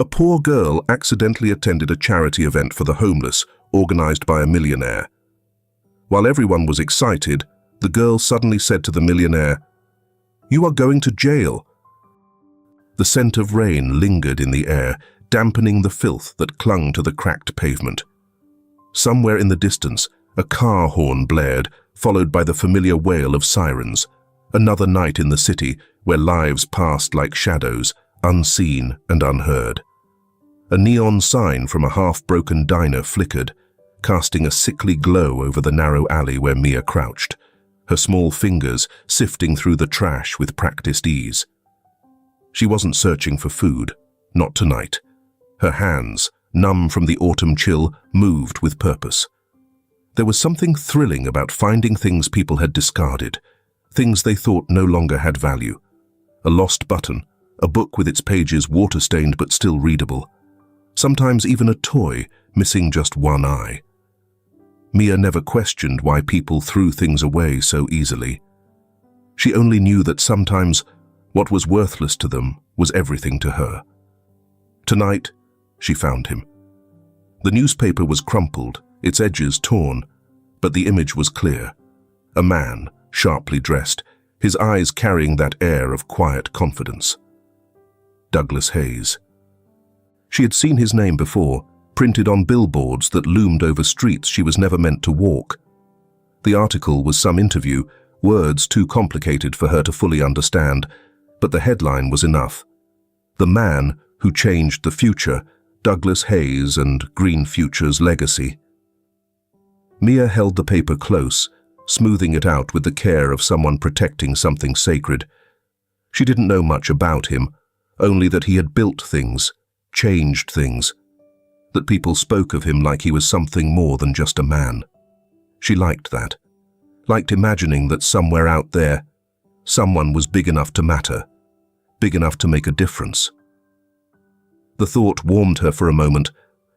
A poor girl accidentally attended a charity event for the homeless, organized by a millionaire. While everyone was excited, the girl suddenly said to the millionaire, "You are going to jail." The scent of rain lingered in the air, dampening the filth that clung to the cracked pavement. Somewhere in the distance, a car horn blared, followed by the familiar wail of sirens. Another night in the city where lives passed like shadows, unseen and unheard. A neon sign from a half-broken diner flickered, casting a sickly glow over the narrow alley where Mia crouched, her small fingers sifting through the trash with practiced ease. She wasn't searching for food, not tonight. Her hands, numb from the autumn chill, moved with purpose. There was something thrilling about finding things people had discarded, things they thought no longer had value. A lost button, a book with its pages water-stained but still readable. Sometimes even a toy, missing just one eye. Mia never questioned why people threw things away so easily. She only knew that sometimes what was worthless to them was everything to her. Tonight, she found him. The newspaper was crumpled, its edges torn, but the image was clear. A man, sharply dressed, his eyes carrying that air of quiet confidence. Douglas Hayes. She had seen his name before, printed on billboards that loomed over streets she was never meant to walk. The article was some interview, words too complicated for her to fully understand, but the headline was enough. The man who changed the future, Douglas Hayes and Green Future's legacy. Mia held the paper close, smoothing it out with the care of someone protecting something sacred. She didn't know much about him, only that he had built things, changed things, that people spoke of him like he was something more than just a man. She liked that, liked imagining that somewhere out there, someone was big enough to matter, big enough to make a difference. The thought warmed her for a moment,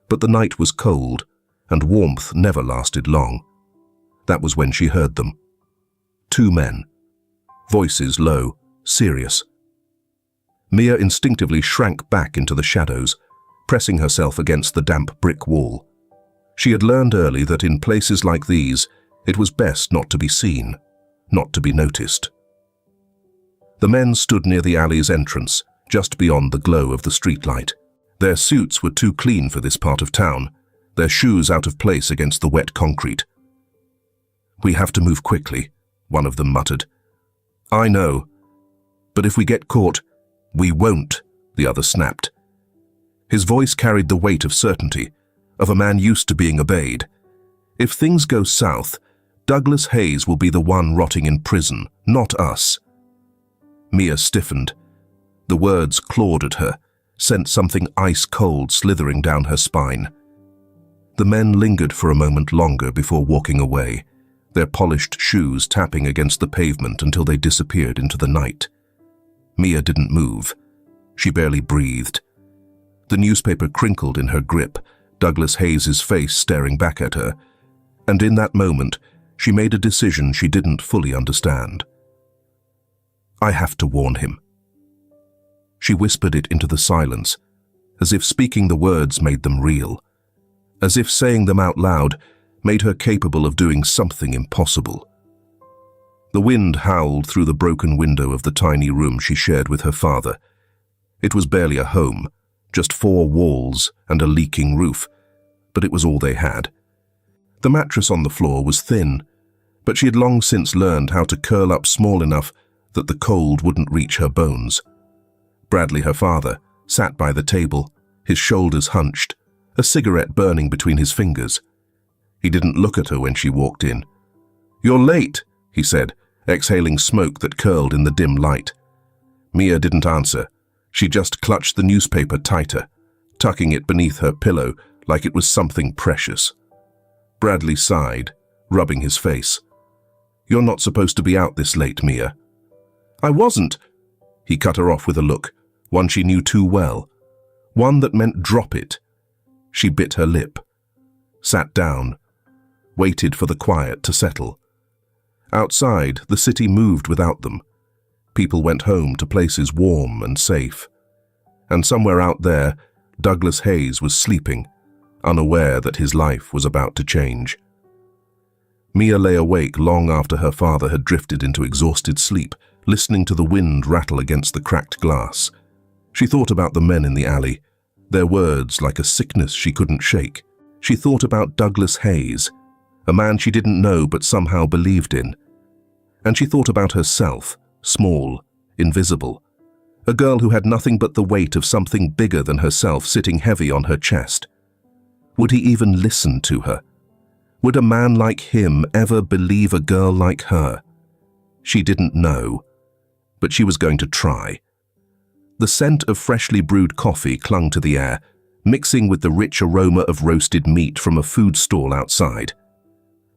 but the night was cold, and warmth never lasted long. That was when she heard them. Two men. Voices low, serious. Mia instinctively shrank back into the shadows, pressing herself against the damp brick wall. She had learned early that in places like these, it was best not to be seen, not to be noticed. The men stood near the alley's entrance, just beyond the glow of the streetlight. Their suits were too clean for this part of town, their shoes out of place against the wet concrete. "We have to move quickly," one of them muttered. "I know, but if we get caught, we won't," the other snapped. His voice carried the weight of certainty, of a man used to being obeyed. "If things go south, Douglas Hayes will be the one rotting in prison, not us." Mia stiffened. The words clawed at her, sent something ice-cold slithering down her spine. The men lingered for a moment longer before walking away, their polished shoes tapping against the pavement until they disappeared into the night. Mia didn't move. She barely breathed. The newspaper crinkled in her grip, Douglas Hayes's face staring back at her, and in that moment, she made a decision she didn't fully understand. "I have to warn him." She whispered it into the silence, as if speaking the words made them real, as if saying them out loud made her capable of doing something impossible. The wind howled through the broken window of the tiny room she shared with her father. It was barely a home, just 4 walls and a leaking roof, but it was all they had. The mattress on the floor was thin, but she had long since learned how to curl up small enough that the cold wouldn't reach her bones. Bradley, her father, sat by the table, his shoulders hunched, a cigarette burning between his fingers. He didn't look at her when she walked in. "You're late," he said, exhaling smoke that curled in the dim light. Mia didn't answer. She just clutched the newspaper tighter, tucking it beneath her pillow like it was something precious. Bradley sighed, rubbing his face. "You're not supposed to be out this late, Mia." "I wasn't." He cut her off with a look, one she knew too well, one that meant drop it. She bit her lip, sat down, waited for the quiet to settle. Outside, the city moved without them. People went home to places warm and safe. And somewhere out there, Douglas Hayes was sleeping, unaware that his life was about to change. Mia lay awake long after her father had drifted into exhausted sleep, listening to the wind rattle against the cracked glass. She thought about the men in the alley, their words like a sickness she couldn't shake. She thought about Douglas Hayes, a man she didn't know but somehow believed in. And she thought about herself, small, invisible, a girl who had nothing but the weight of something bigger than herself sitting heavy on her chest. Would he even listen to her? Would a man like him ever believe a girl like her? She didn't know, but she was going to try. The scent of freshly brewed coffee clung to the air, mixing with the rich aroma of roasted meat from a food stall outside.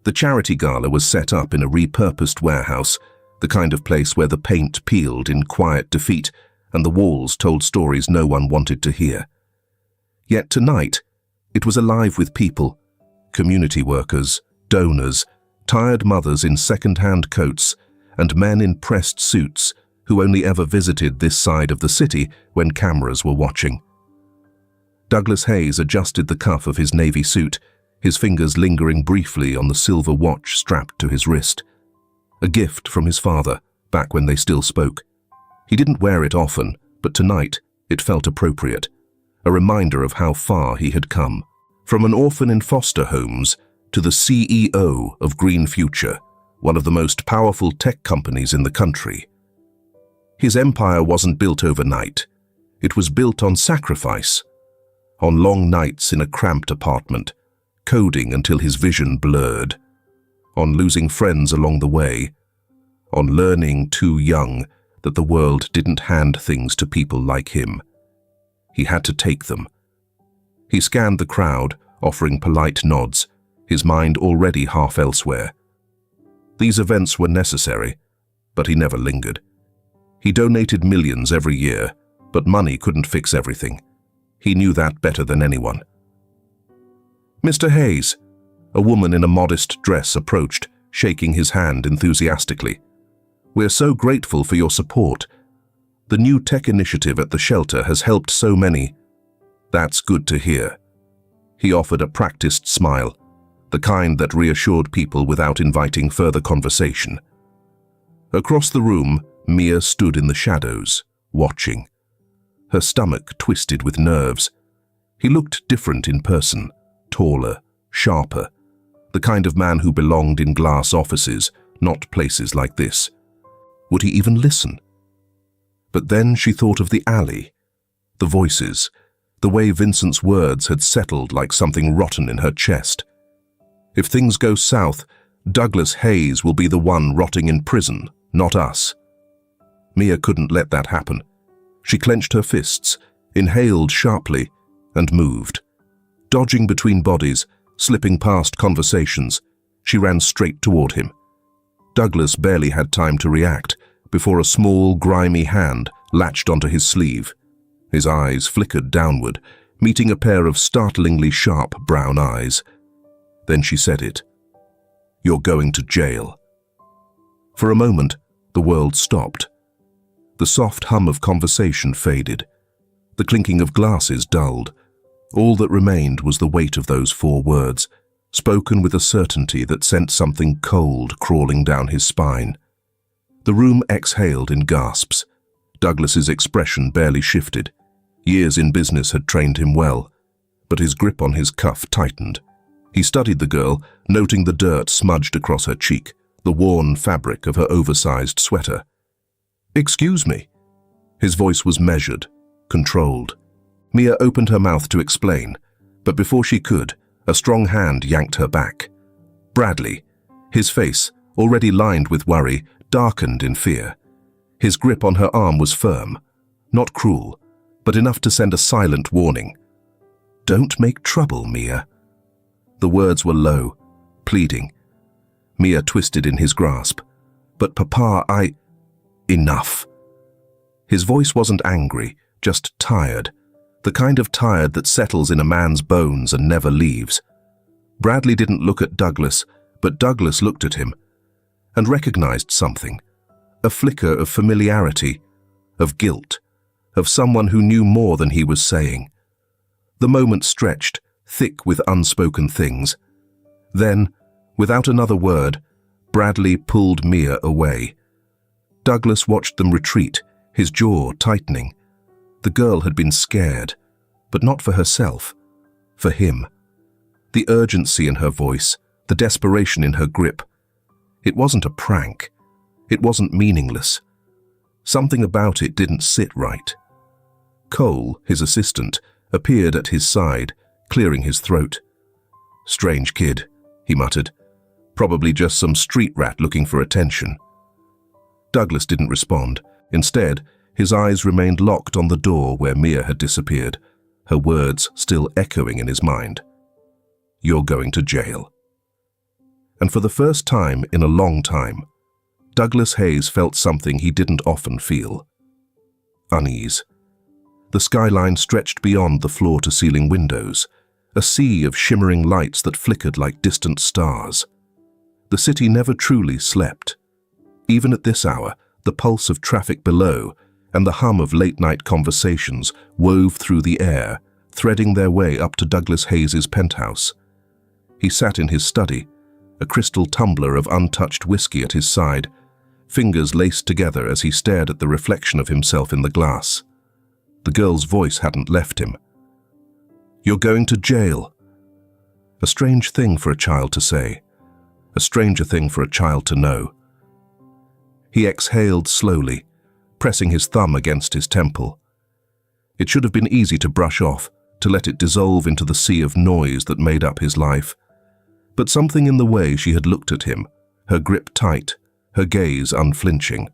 The charity gala was set up in a repurposed warehouse, the kind of place where the paint peeled in quiet defeat and the walls told stories no one wanted to hear. Yet tonight, it was alive with people, community workers, donors, tired mothers in second-hand coats, and men in pressed suits who only ever visited this side of the city when cameras were watching. Douglas Hayes adjusted the cuff of his navy suit, his fingers lingering briefly on the silver watch strapped to his wrist. A gift from his father, back when they still spoke. He didn't wear it often, but tonight it felt appropriate, a reminder of how far he had come. From an orphan in foster homes to the CEO of Green Future, one of the most powerful tech companies in the country. His empire wasn't built overnight. It was built on sacrifice, on long nights in a cramped apartment, coding until his vision blurred, on losing friends along the way, on learning too young that the world didn't hand things to people like him. He had to take them. He scanned the crowd, offering polite nods, his mind already half elsewhere. These events were necessary, but he never lingered. He donated millions every year, but money couldn't fix everything. He knew that better than anyone. "Mr. Hayes," a woman in a modest dress approached, shaking his hand enthusiastically. "We're so grateful for your support. The new tech initiative at the shelter has helped so many." "That's good to hear." He offered a practiced smile, the kind that reassured people without inviting further conversation. Across the room, Mia stood in the shadows, watching. Her stomach twisted with nerves. He looked different in person, taller, sharper, the kind of man who belonged in glass offices, not places like this. Would he even listen? But then she thought of the alley, the voices, the way Vincent's words had settled like something rotten in her chest. If things go south, Douglas Hayes will be the one rotting in prison, not us. Mia couldn't let that happen. She clenched her fists, inhaled sharply, and moved. Dodging between bodies, slipping past conversations, she ran straight toward him. Douglas barely had time to react before a small, grimy hand latched onto his sleeve. His eyes flickered downward, meeting a pair of startlingly sharp brown eyes. Then she said it. "You're going to jail." For a moment, the world stopped. The soft hum of conversation faded. The clinking of glasses dulled. All that remained was the weight of those 4 words, spoken with a certainty that sent something cold crawling down his spine. The room exhaled in gasps. Douglas's expression barely shifted. Years in business had trained him well, but his grip on his cuff tightened. He studied the girl, noting the dirt smudged across her cheek, the worn fabric of her oversized sweater. "Excuse me." His voice was measured, controlled. Mia opened her mouth to explain, but before she could, a strong hand yanked her back. Bradley, his face, already lined with worry, darkened in fear. His grip on her arm was firm, not cruel, but enough to send a silent warning. "Don't make trouble, Mia." The words were low, pleading. Mia twisted in his grasp. "But Papa, Enough." His voice wasn't angry, just tired, the kind of tired that settles in a man's bones and never leaves. Bradley didn't look at Douglas, but Douglas looked at him and recognized something, a flicker of familiarity, of guilt, of someone who knew more than he was saying. The moment stretched, thick with unspoken things. Then, without another word, Bradley pulled Mia away. Douglas watched them retreat, his jaw tightening. The girl had been scared, but not for herself, for him. The urgency in her voice, the desperation in her grip. It wasn't a prank. It wasn't meaningless. Something about it didn't sit right. Cole, his assistant, appeared at his side, clearing his throat. "Strange kid," he muttered. "Probably just some street rat looking for attention." Douglas didn't respond. Instead, his eyes remained locked on the door where Mia had disappeared, her words still echoing in his mind. "You're going to jail." And for the first time in a long time, Douglas Hayes felt something he didn't often feel. Unease. The skyline stretched beyond the floor-to-ceiling windows, a sea of shimmering lights that flickered like distant stars. The city never truly slept. Even at this hour, the pulse of traffic below and the hum of late-night conversations wove through the air, threading their way up to Douglas Hayes's penthouse. He sat in his study, a crystal tumbler of untouched whiskey at his side, fingers laced together as he stared at the reflection of himself in the glass. The girl's voice hadn't left him. "You're going to jail." A strange thing for a child to say, a stranger thing for a child to know. He exhaled slowly, pressing his thumb against his temple. It should have been easy to brush off, to let it dissolve into the sea of noise that made up his life. But something in the way she had looked at him, her grip tight, her gaze unflinching,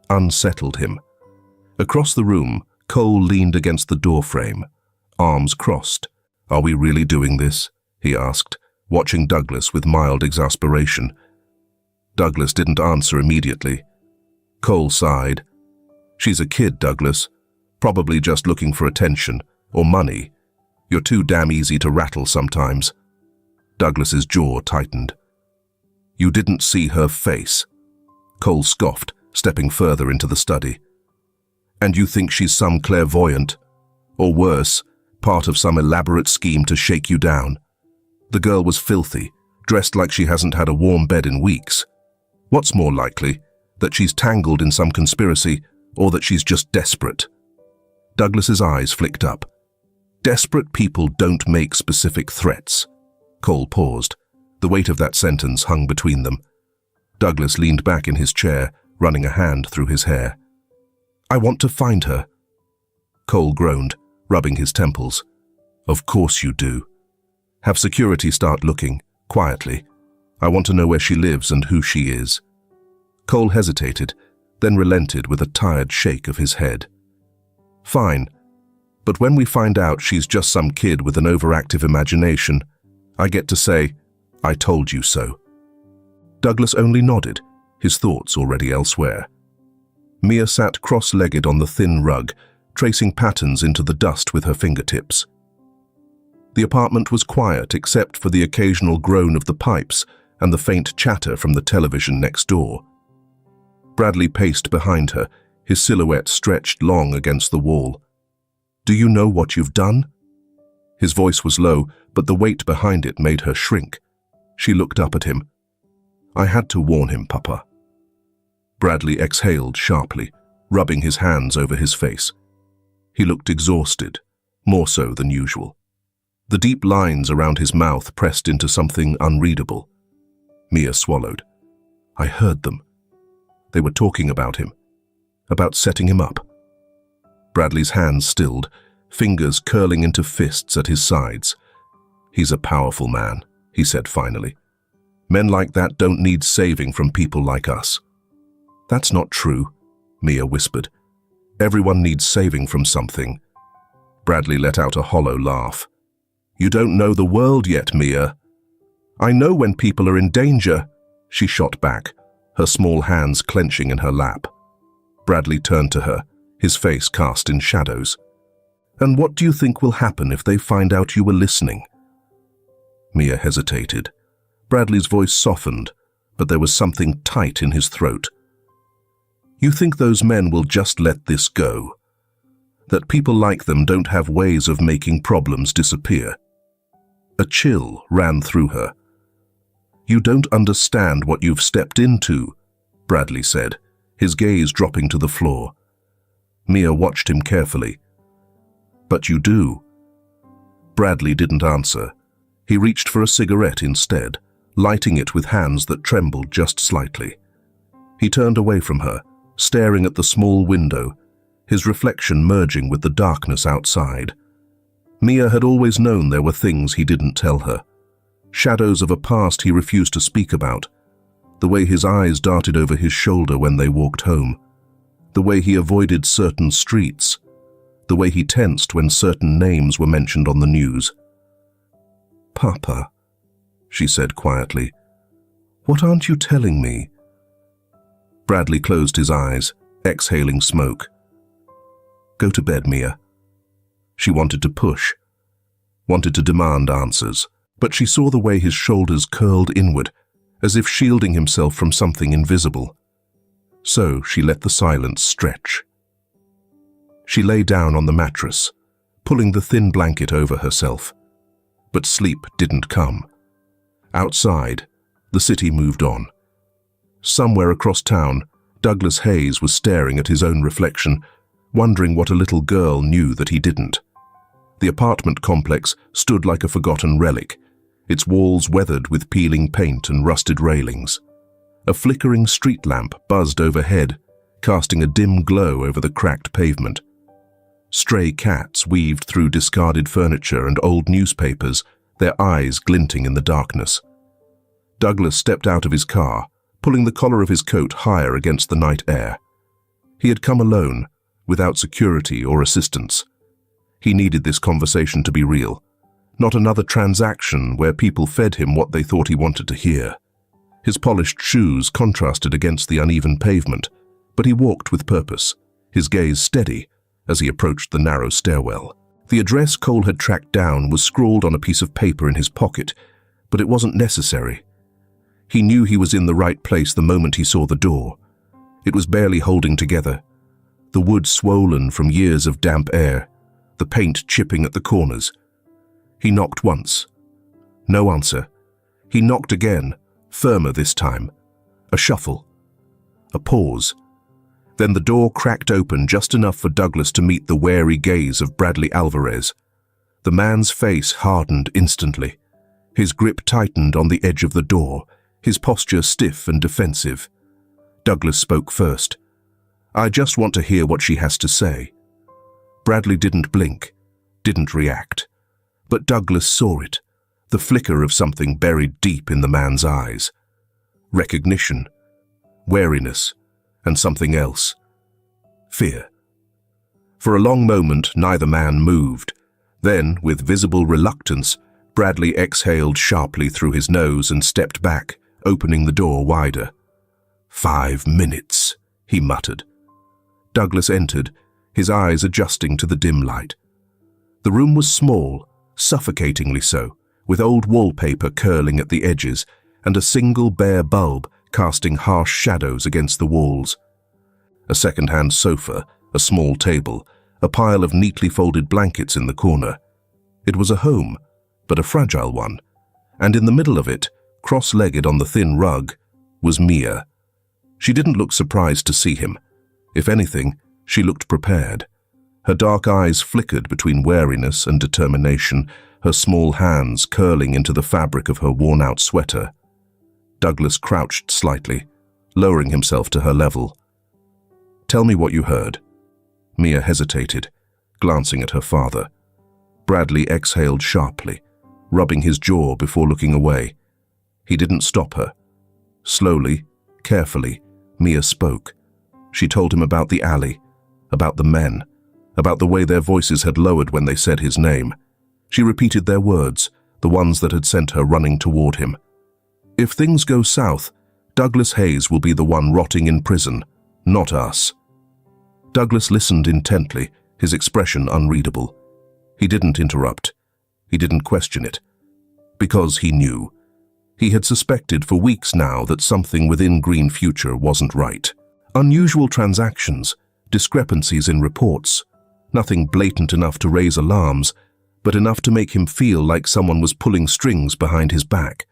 unsettled him. Across the room, Cole leaned against the doorframe, arms crossed. "Are we really doing this?" he asked, watching Douglas with mild exasperation. Douglas didn't answer immediately. Cole sighed. "She's a kid, Douglas. Probably just looking for attention, or money. You're too damn easy to rattle sometimes." Douglas's jaw tightened. "You didn't see her face." Cole scoffed, stepping further into the study. "And you think she's some clairvoyant? Or worse, part of some elaborate scheme to shake you down? The girl was filthy, dressed like she hasn't had a warm bed in weeks. What's more likely, that she's tangled in some conspiracy, or that she's just desperate?" Douglas's eyes flicked up. "Desperate people don't make specific threats." Cole paused. The weight of that sentence hung between them. Douglas leaned back in his chair, running a hand through his hair. "I want to find her." Cole groaned, rubbing his temples. "Of course you do. Have security start looking, quietly. I want to know where she lives and who she is." Cole hesitated, then relented with a tired shake of his head. "Fine, but when we find out she's just some kid with an overactive imagination, I get to say, 'I told you so.'" Douglas only nodded, his thoughts already elsewhere. Mia sat cross-legged on the thin rug, tracing patterns into the dust with her fingertips. The apartment was quiet except for the occasional groan of the pipes and the faint chatter from the television next door. Bradley paced behind her, his silhouette stretched long against the wall. "Do you know what you've done?" His voice was low, but the weight behind it made her shrink. She looked up at him. "I had to warn him, Papa." Bradley exhaled sharply, rubbing his hands over his face. He looked exhausted, more so than usual. The deep lines around his mouth pressed into something unreadable. Mia swallowed. "I heard them. They were talking about him, about setting him up." Bradley's hands stilled, fingers curling into fists at his sides. "He's a powerful man," he said finally. "Men like that don't need saving from people like us." "That's not true," Mia whispered. "Everyone needs saving from something." Bradley let out a hollow laugh. "You don't know the world yet, Mia." "I know when people are in danger," she shot back, her small hands clenching in her lap. Bradley turned to her, his face cast in shadows. "And what do you think will happen if they find out you were listening?" Mia hesitated. Bradley's voice softened, but there was something tight in his throat. "You think those men will just let this go?" that people like them don't have ways of making problems disappear. A chill ran through her. "You don't understand what you've stepped into," Bradley said, his gaze dropping to the floor. Mia watched him carefully. "But you do." Bradley didn't answer. He reached for a cigarette instead, lighting it with hands that trembled just slightly. He turned away from her, staring at the small window, his reflection merging with the darkness outside. Mia had always known there were things he didn't tell her. Shadows of a past he refused to speak about. The way his eyes darted over his shoulder when they walked home. The way he avoided certain streets. The way he tensed when certain names were mentioned on the news. "Papa," she said quietly, "what aren't you telling me?" Bradley closed his eyes, exhaling smoke. "Go to bed, Mia." She wanted to push, wanted to demand answers, but she saw the way his shoulders curled inward, as if shielding himself from something invisible. So she let the silence stretch. She lay down on the mattress, pulling the thin blanket over herself. But sleep didn't come. Outside, the city moved on. Somewhere across town, Douglas Hayes was staring at his own reflection, wondering what a little girl knew that he didn't. The apartment complex stood like a forgotten relic, its walls weathered with peeling paint and rusted railings. A flickering street lamp buzzed overhead, casting a dim glow over the cracked pavement. Stray cats weaved through discarded furniture and old newspapers, their eyes glinting in the darkness. Douglas stepped out of his car, pulling the collar of his coat higher against the night air. He had come alone, without security or assistance. He needed this conversation to be real, not another transaction where people fed him what they thought he wanted to hear. His polished shoes contrasted against the uneven pavement, but he walked with purpose, his gaze steady as he approached the narrow stairwell. The address Cole had tracked down was scrawled on a piece of paper in his pocket, but it wasn't necessary. He knew he was in the right place the moment he saw the door. It was barely holding together, the wood swollen from years of damp air, the paint chipping at the corners. He knocked once. No answer. He knocked again, firmer this time. A shuffle. A pause. Then the door cracked open just enough for Douglas to meet the wary gaze of Bradley Alvarez. The man's face hardened instantly. His grip tightened on the edge of the door, his posture stiff and defensive. Douglas spoke first. "I just want to hear what she has to say." Bradley didn't blink, didn't react. But Douglas saw it, the flicker of something buried deep in the man's eyes. Recognition, wariness, and something else. Fear. For a long moment, neither man moved. Then, with visible reluctance, Bradley exhaled sharply through his nose and stepped back, opening the door wider. 5 minutes, he muttered. Douglas entered, his eyes adjusting to the dim light. The room was small, suffocatingly so, with old wallpaper curling at the edges and a single bare bulb casting harsh shadows against the walls. A second-hand sofa, a small table, a pile of neatly folded blankets in the corner. It was a home, but a fragile one, and in the middle of it, cross-legged on the thin rug, was Mia. She didn't look surprised to see him. If anything, she looked prepared. Her dark eyes flickered between wariness and determination, her small hands curling into the fabric of her worn-out sweater. Douglas crouched slightly, lowering himself to her level. "Tell me what you heard." Mia hesitated, glancing at her father. Bradley exhaled sharply, rubbing his jaw before looking away. He didn't stop her. Slowly, carefully, Mia spoke. She told him about the alley, about the men, about the way their voices had lowered when they said his name. She repeated their words, the ones that had sent her running toward him. If things go south, Douglas Hayes will be the one rotting in prison, not us. Douglas listened intently, his expression unreadable. He didn't interrupt. He didn't question it. Because he knew. He had suspected for weeks now that something within Green Future wasn't right. Unusual transactions, discrepancies in reports. Nothing blatant enough to raise alarms, but enough to make him feel like someone was pulling strings behind his back.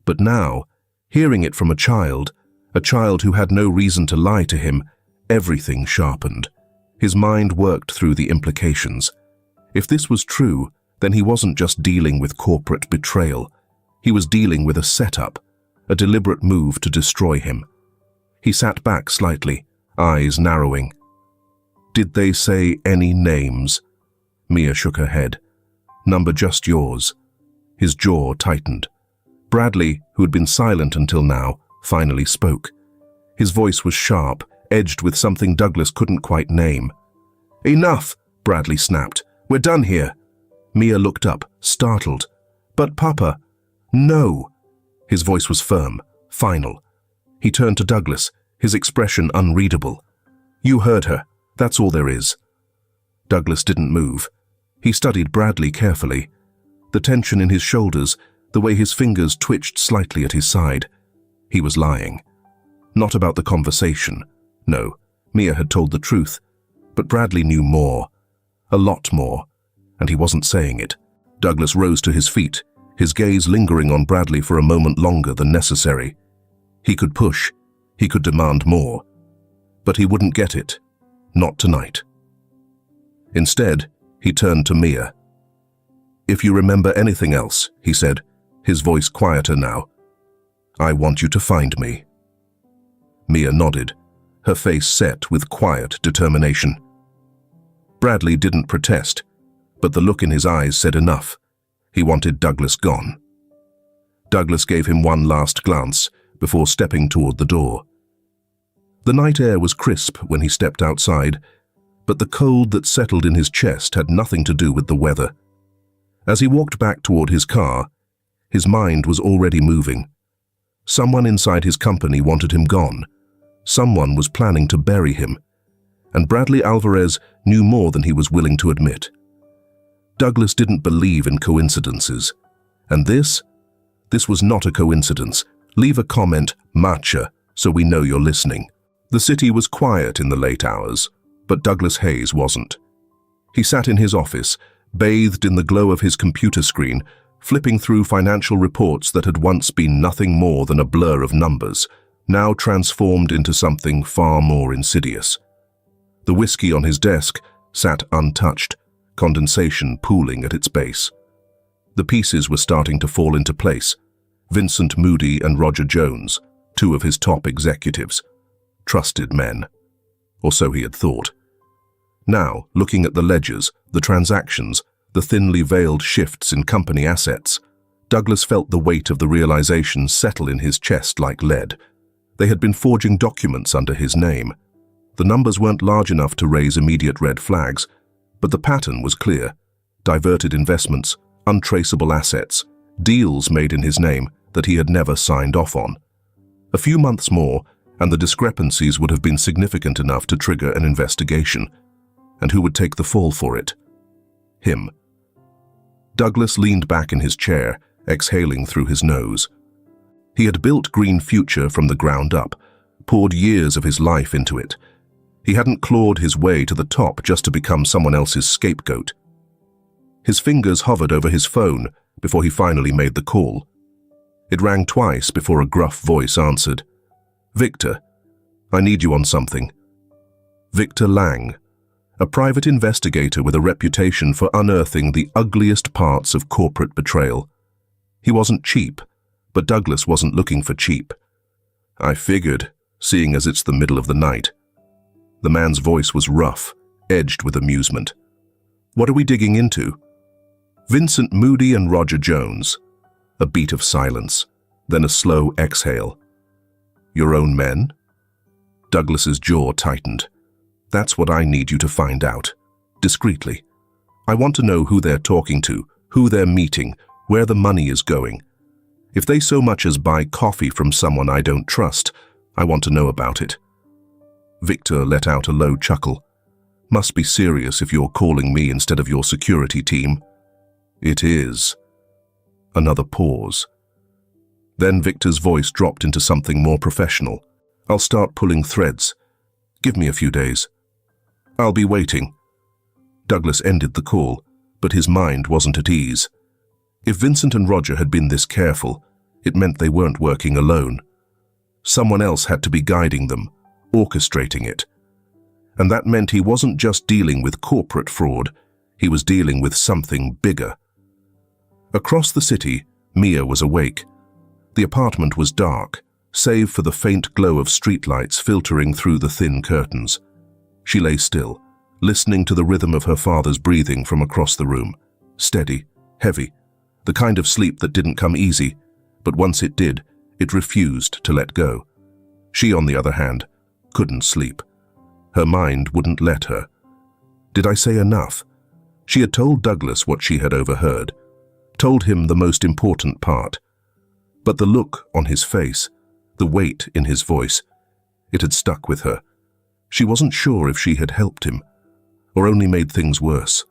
But now, hearing it from a child who had no reason to lie to him, everything sharpened. His mind worked through the implications. If this was true, then he wasn't just dealing with corporate betrayal. He was dealing with a setup, a deliberate move to destroy him. He sat back slightly, eyes narrowing. "Did they say any names?" Mia shook her head. "Number just yours." His jaw tightened. Bradley, who had been silent until now, finally spoke. His voice was sharp, edged with something Douglas couldn't quite name. "Enough!" Bradley snapped. "We're done here." Mia looked up, startled. "But Papa..." "No!" His voice was firm, final. He turned to Douglas, his expression unreadable. "You heard her. That's all there is." Douglas didn't move. He studied Bradley carefully. The tension in his shoulders, the way his fingers twitched slightly at his side. He was lying. Not about the conversation. No, Mia had told the truth. But Bradley knew more. A lot more. And he wasn't saying it. Douglas rose to his feet, his gaze lingering on Bradley for a moment longer than necessary. He could push. He could demand more. But he wouldn't get it. Not tonight. Instead, he turned to Mia. "If you remember anything else," he said, his voice quieter now, "I want you to find me." Mia nodded, her face set with quiet determination. Bradley didn't protest, but the look in his eyes said enough. He wanted Douglas gone. Douglas gave him one last glance before stepping toward the door. The night air was crisp when he stepped outside, but the cold that settled in his chest had nothing to do with the weather. As he walked back toward his car, his mind was already moving. Someone inside his company wanted him gone. Someone was planning to bury him. And Bradley Alvarez knew more than he was willing to admit. Douglas didn't believe in coincidences. And this was not a coincidence. Leave a comment, matcha, so we know you're listening. The city was quiet in the late hours, but Douglas Hayes wasn't. He sat in his office, bathed in the glow of his computer screen, flipping through financial reports that had once been nothing more than a blur of numbers, now transformed into something far more insidious. The whiskey on his desk sat untouched, condensation pooling at its base. The pieces were starting to fall into place. Vincent Moody and Roger Jones, two of his top executives. Trusted men. Or so he had thought. Now, looking at the ledgers, the transactions, the thinly veiled shifts in company assets, Douglas felt the weight of the realization settle in his chest like lead. They had been forging documents under his name. The numbers weren't large enough to raise immediate red flags, but the pattern was clear. Diverted investments, untraceable assets, deals made in his name that he had never signed off on. A few months more, and the discrepancies would have been significant enough to trigger an investigation. And who would take the fall for it? Him. Douglas leaned back in his chair, exhaling through his nose. He had built Green Future from the ground up, poured years of his life into it. He hadn't clawed his way to the top just to become someone else's scapegoat. His fingers hovered over his phone before he finally made the call. It rang twice before a gruff voice answered. "Victor, I need you on something." Victor Lang, a private investigator with a reputation for unearthing the ugliest parts of corporate betrayal. He wasn't cheap, but Douglas wasn't looking for cheap. "I figured, seeing as it's the middle of the night." The man's voice was rough, edged with amusement. "What are we digging into?" "Vincent Moody and Roger Jones." A beat of silence, then a slow exhale. "Your own men?" Douglas's jaw tightened. "That's what I need you to find out. Discreetly. I want to know who they're talking to, who they're meeting, where the money is going. If they so much as buy coffee from someone I don't trust, I want to know about it." Victor let out a low chuckle. "Must be serious if you're calling me instead of your security team." "It is." Another pause. Then Victor's voice dropped into something more professional. "I'll start pulling threads. Give me a few days." "I'll be waiting." Douglas ended the call, but his mind wasn't at ease. If Vincent and Roger had been this careful, it meant they weren't working alone. Someone else had to be guiding them, orchestrating it. And that meant he wasn't just dealing with corporate fraud, he was dealing with something bigger. Across the city, Mia was awake. The apartment was dark, save for the faint glow of streetlights filtering through the thin curtains. She lay still, listening to the rhythm of her father's breathing from across the room. Steady, heavy, the kind of sleep that didn't come easy, but once it did, it refused to let go. She, on the other hand, couldn't sleep. Her mind wouldn't let her. Did I say enough? She had told Douglas what she had overheard, told him the most important part. But the look on his face, the weight in his voice, it had stuck with her. She wasn't sure if she had helped him, or only made things worse.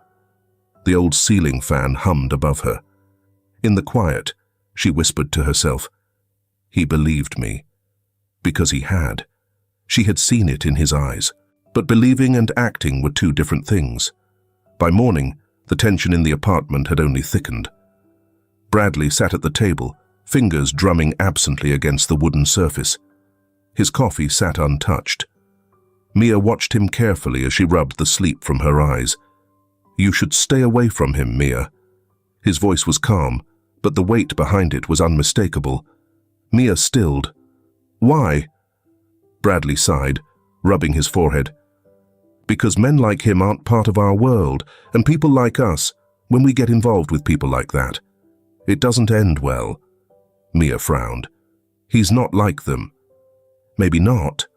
The old ceiling fan hummed above her. In the quiet, she whispered to herself, "He believed me." Because he had. She had seen it in his eyes. But believing and acting were two different things. By morning, the tension in the apartment had only thickened. Bradley sat at the table, fingers drumming absently against the wooden surface. His coffee sat untouched. Mia watched him carefully as she rubbed the sleep from her eyes. "You should stay away from him, Mia." His voice was calm, but the weight behind it was unmistakable. Mia stilled. "Why?" Bradley sighed, rubbing his forehead. "Because men like him aren't part of our world, and people like us, when we get involved with people like that, it doesn't end well." Mia frowned. "He's not like them." "Maybe not."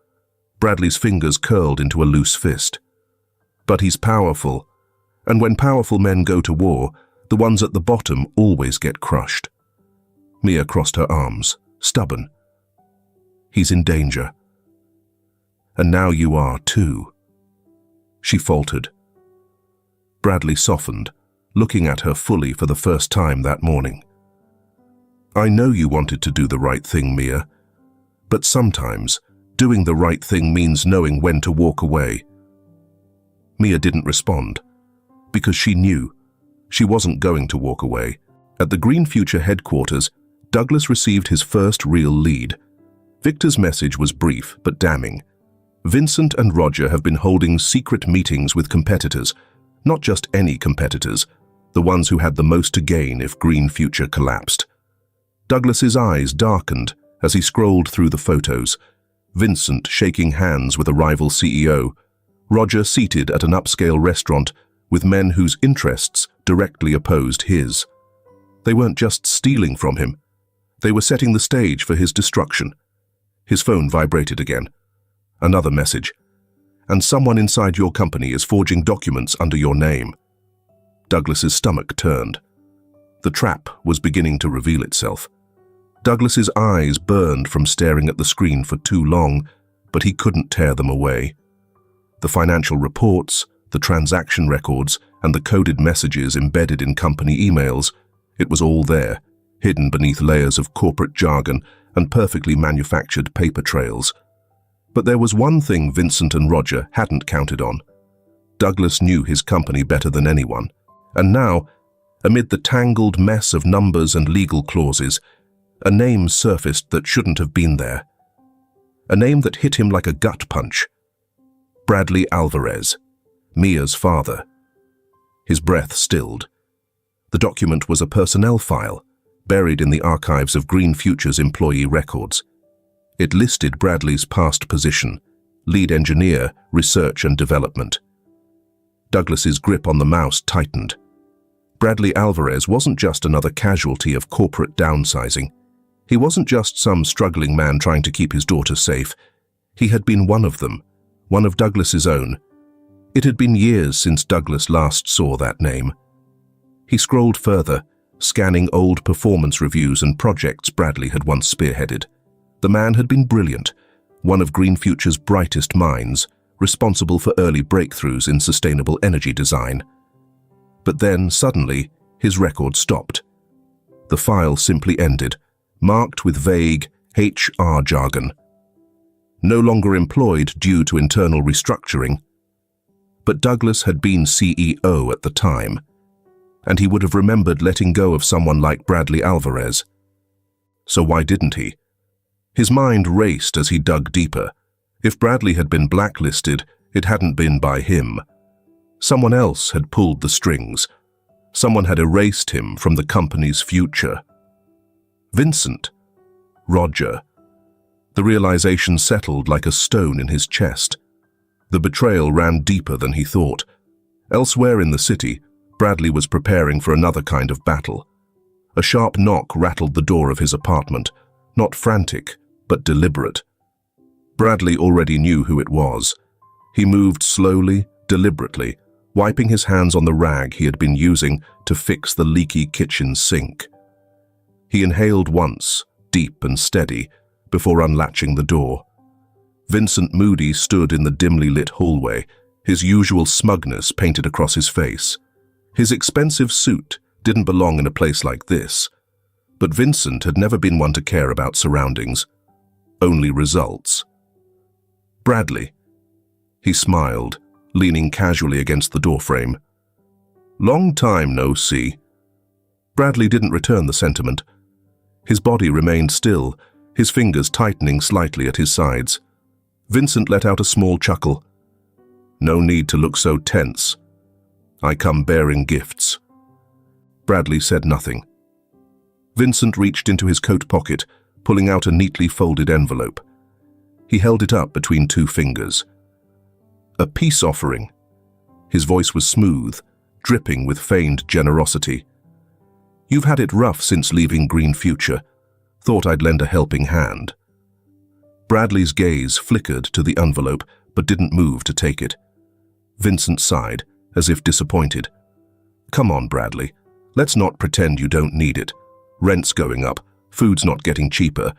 Bradley's fingers curled into a loose fist. "But he's powerful, and when powerful men go to war, the ones at the bottom always get crushed." Mia crossed her arms, stubborn. "He's in danger. And now you are too." She faltered. Bradley softened, looking at her fully for the first time that morning. "I know you wanted to do the right thing, Mia, but sometimes doing the right thing means knowing when to walk away." Mia didn't respond, because she knew she wasn't going to walk away. At the Green Future headquarters, Douglas received his first real lead. Victor's message was brief but damning. "Vincent and Roger have been holding secret meetings with competitors, not just any competitors, the ones who had the most to gain if Green Future collapsed." Douglas's eyes darkened as he scrolled through the photos. Vincent shaking hands with a rival CEO, Roger seated at an upscale restaurant with men whose interests directly opposed his. They weren't just stealing from him, they were setting the stage for his destruction. His phone vibrated again. Another message. "And someone inside your company is forging documents under your name." Douglas's stomach turned. The trap was beginning to reveal itself. Douglas's eyes burned from staring at the screen for too long, but he couldn't tear them away. The financial reports, the transaction records, and the coded messages embedded in company emails, it was all there, hidden beneath layers of corporate jargon and perfectly manufactured paper trails. But there was one thing Vincent and Roger hadn't counted on. Douglas knew his company better than anyone, and now, amid the tangled mess of numbers and legal clauses, a name surfaced that shouldn't have been there. A name that hit him like a gut punch. Bradley Alvarez, Mia's father. His breath stilled. The document was a personnel file, buried in the archives of Green Future's employee records. It listed Bradley's past position, lead engineer, research and development. Douglas's grip on the mouse tightened. Bradley Alvarez wasn't just another casualty of corporate downsizing. He wasn't just some struggling man trying to keep his daughter safe. He had been one of them, one of Douglas's own. It had been years since Douglas last saw that name. He scrolled further, scanning old performance reviews and projects Bradley had once spearheaded. The man had been brilliant, one of Green Future's brightest minds, responsible for early breakthroughs in sustainable energy design. But then, suddenly, his record stopped. The file simply ended, marked with vague HR jargon. No longer employed due to internal restructuring. But Douglas had been CEO at the time, and he would have remembered letting go of someone like Bradley Alvarez. So why didn't he? His mind raced as he dug deeper. If Bradley had been blacklisted, it hadn't been by him. Someone else had pulled the strings. Someone had erased him from the company's future. Vincent. Roger. The realization settled like a stone in his chest. The betrayal ran deeper than he thought. Elsewhere in the city, Bradley was preparing for another kind of battle. A sharp knock rattled the door of his apartment, not frantic, but deliberate. Bradley already knew who it was. He moved slowly, deliberately, wiping his hands on the rag he had been using to fix the leaky kitchen sink. He inhaled once, deep and steady, before unlatching the door. Vincent Moody stood in the dimly lit hallway, his usual smugness painted across his face. His expensive suit didn't belong in a place like this, but Vincent had never been one to care about surroundings, only results. Bradley. He smiled, leaning casually against the doorframe. Long time no see. Bradley didn't return the sentiment. His body remained still, his fingers tightening slightly at his sides. Vincent let out a small chuckle. No need to look so tense. I come bearing gifts. Bradley said nothing. Vincent reached into his coat pocket, pulling out a neatly folded envelope. He held it up between two fingers. A peace offering. His voice was smooth, dripping with feigned generosity. You've had it rough since leaving Green Future. Thought I'd lend a helping hand. Bradley's gaze flickered to the envelope, but didn't move to take it. Vincent sighed, as if disappointed. Come on, Bradley. Let's not pretend you don't need it. Rent's going up, food's not getting cheaper,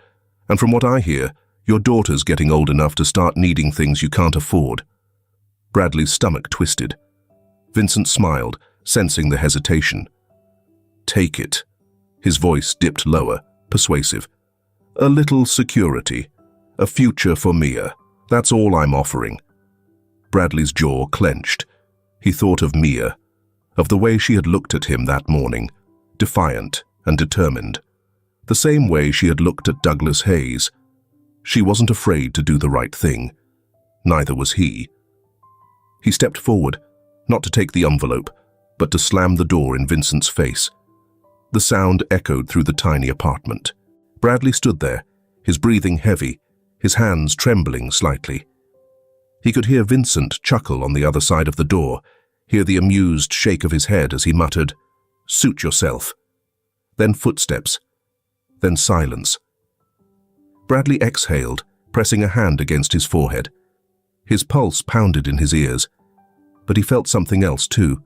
and from what I hear, your daughter's getting old enough to start needing things you can't afford. Bradley's stomach twisted. Vincent smiled, sensing the hesitation. Take it. His voice dipped lower, persuasive. A little security. A future for Mia. That's all I'm offering. Bradley's jaw clenched. He thought of Mia, of the way she had looked at him that morning, defiant and determined. The same way she had looked at Douglas Hayes. She wasn't afraid to do the right thing. Neither was he. He stepped forward, not to take the envelope, but to slam the door in Vincent's face. The sound echoed through the tiny apartment. Bradley stood there, his breathing heavy, his hands trembling slightly. He could hear Vincent chuckle on the other side of the door, hear the amused shake of his head as he muttered, "Suit yourself." Then footsteps, then silence. Bradley exhaled, pressing a hand against his forehead. His pulse pounded in his ears, but he felt something else too.